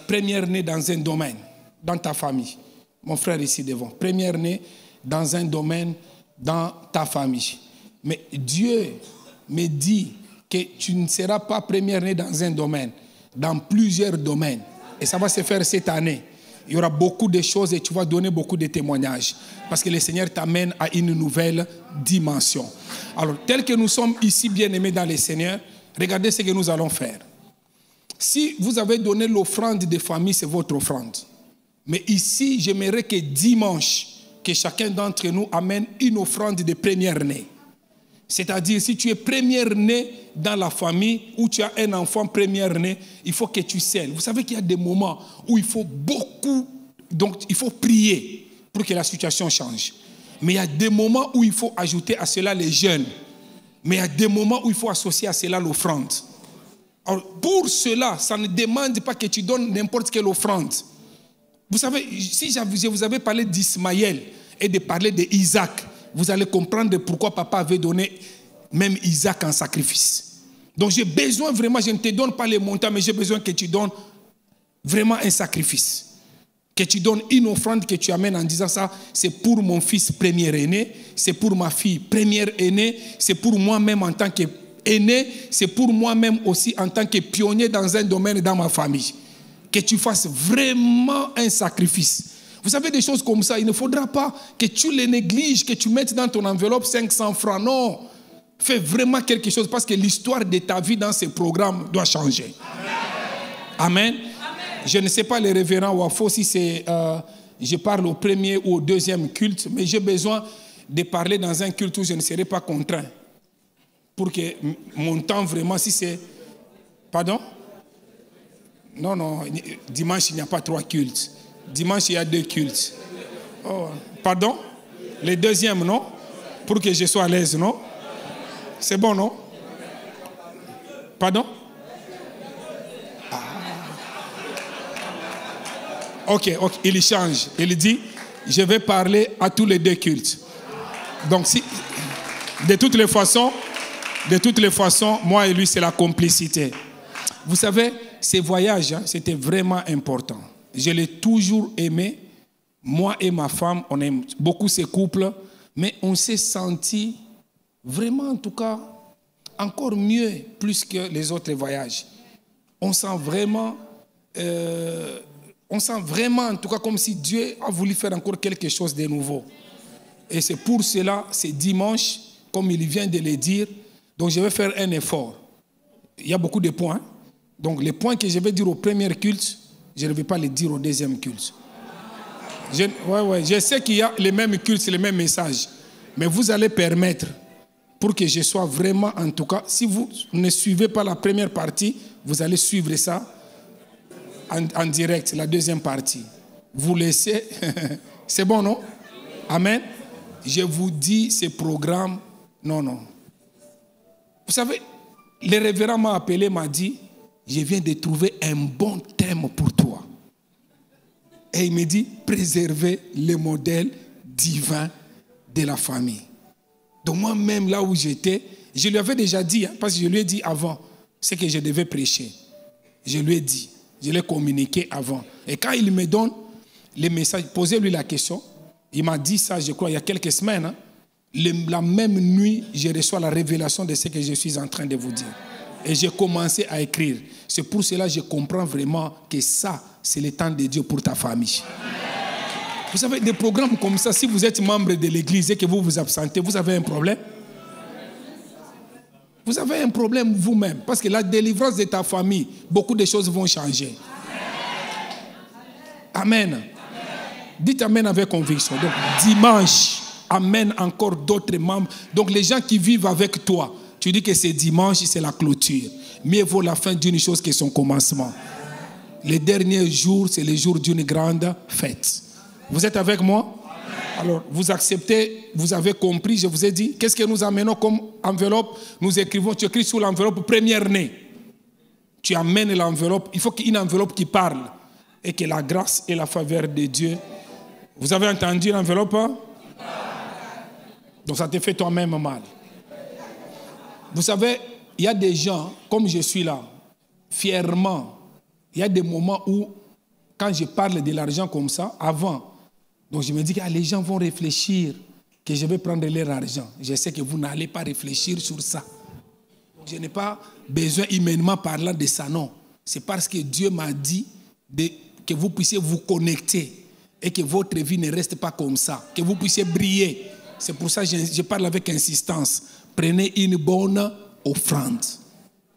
premier-né dans un domaine, dans ta famille. Mon frère ici devant, premier-né dans un domaine, dans ta famille. Mais Dieu me dit que tu ne seras pas premier-né dans un domaine, dans plusieurs domaines. Et ça va se faire cette année. Il y aura beaucoup de choses et tu vas donner beaucoup de témoignages. Parce que le Seigneur t'amène à une nouvelle dimension. Alors, tel que nous sommes ici bien-aimés dans le Seigneur, regardez ce que nous allons faire. Si vous avez donné l'offrande de famille, c'est votre offrande. Mais ici, j'aimerais que dimanche, que chacun d'entre nous amène une offrande de première-né. C'est-à-dire, si tu es premier-né dans la famille ou tu as un enfant premier-né, il faut que tu scelles. Vous savez qu'il y a des moments où il faut beaucoup, donc il faut prier pour que la situation change. Mais il y a des moments où il faut ajouter à cela les jeûnes. Mais il y a des moments où il faut associer à cela l'offrande. Alors, pour cela, ça ne demande pas que tu donnes n'importe quelle offrande. Vous savez, si je vous avais parlé d'Ismaël et de parler d'Isaac, vous allez comprendre pourquoi papa avait donné même Isaac en sacrifice. Donc j'ai besoin vraiment, je ne te donne pas les montants, mais j'ai besoin que tu donnes vraiment un sacrifice. Que tu donnes une offrande que tu amènes en disant ça, c'est pour mon fils premier-aîné, c'est pour ma fille première-aînée, c'est pour moi-même en tant qu'aîné, c'est pour moi-même aussi en tant que pionnier dans un domaine dans ma famille. Que tu fasses vraiment un sacrifice. Vous savez, des choses comme ça, il ne faudra pas que tu les négliges, que tu mettes dans ton enveloppe 500 francs. Non, fais vraiment quelque chose parce que l'histoire de ta vie dans ces programmes doit changer. Amen. Amen. Je ne sais pas les révérends Wafo si c'est, je parle au premier ou au deuxième culte, mais j'ai besoin de parler dans un culte où je ne serai pas contraint. Pour que mon temps vraiment, si c'est... Pardon? Non, non, dimanche il n'y a pas 3 cultes. Dimanche, il y a 2 cultes. Oh, pardon? Le deuxième, non? Pour que je sois à l'aise, non? C'est bon, non? Pardon? Ah. Ok, il change. Il dit, je vais parler à tous les 2 cultes. Donc, si, de toutes les façons, moi et lui, c'est la complicité. Vous savez, ces voyages, hein, c'était vraiment important. Je l'ai toujours aimé. Moi et ma femme, on aime beaucoup ces couples, mais on s'est senti vraiment, en tout cas, encore mieux, plus que les autres voyages. On sent vraiment, en tout cas, comme si Dieu a voulu faire encore quelque chose de nouveau. Et c'est pour cela, c'est dimanche, comme il vient de le dire, donc je vais faire un effort. Il y a beaucoup de points. Donc les points que je vais dire au premier culte, je ne vais pas les dire au deuxième culte. Je sais qu'il y a les mêmes cultes, les mêmes messages. Mais vous allez permettre, pour que je sois vraiment, en tout cas, si vous ne suivez pas la première partie, vous allez suivre ça en direct, la deuxième partie. Vous laissez. C'est bon, non? Amen. Je vous dis, ce programme, non. Vous savez, le révérend m'a appelé, m'a dit, je viens de trouver un bon thème pour toi. Et il me dit, préserver le modèle divin de la famille. Donc moi-même, là où j'étais, je lui avais déjà dit, parce que je lui ai dit avant, ce que je devais prêcher. Je lui ai dit, je l'ai communiqué avant. Et quand il me donne les messages, posez-lui la question, il m'a dit ça, je crois, il y a quelques semaines. La même nuit, je reçois la révélation de ce que je suis en train de vous dire. Et j'ai commencé à écrire. C'est pour cela que je comprends vraiment que ça, c'est le temps de Dieu pour ta famille. Vous savez, des programmes comme ça, si vous êtes membre de l'église et que vous vous absentez, vous avez un problème. Vous avez un problème vous-même. Parce que la délivrance de ta famille, beaucoup de choses vont changer. Amen. Dites amen avec conviction. Donc, dimanche, amène encore d'autres membres. Donc, les gens qui vivent avec toi, tu dis que c'est dimanche, c'est la clôture. Mieux vaut la fin d'une chose que son commencement. Les derniers jours, c'est les jours d'une grande fête. Vous êtes avec moi? Alors, vous acceptez, vous avez compris, je vous ai dit, qu'est-ce que nous amenons comme enveloppe? Nous écrivons, tu écris sur l'enveloppe première-né. Tu amènes l'enveloppe, il faut qu'une enveloppe qui parle. Et que la grâce et la faveur de Dieu. Vous avez entendu l'enveloppe? Donc ça te fait toi-même mal. Vous savez, il y a des gens, comme je suis là, fièrement, il y a des moments où, quand je parle de l'argent comme ça, avant, donc je me dis que les gens vont réfléchir que je vais prendre leur argent. Je sais que vous n'allez pas réfléchir sur ça. Je n'ai pas besoin humainement parlant de ça, non. C'est parce que Dieu m'a dit que vous puissiez vous connecter et que votre vie ne reste pas comme ça, que vous puissiez briller. C'est pour ça que je parle avec insistance. Prenez une bonne offrande.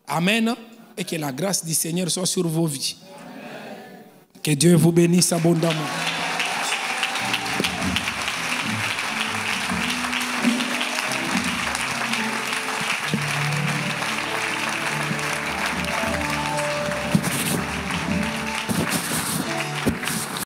Amen. Et que la grâce du Seigneur soit sur vos vies. Amen. Que Dieu vous bénisse abondamment.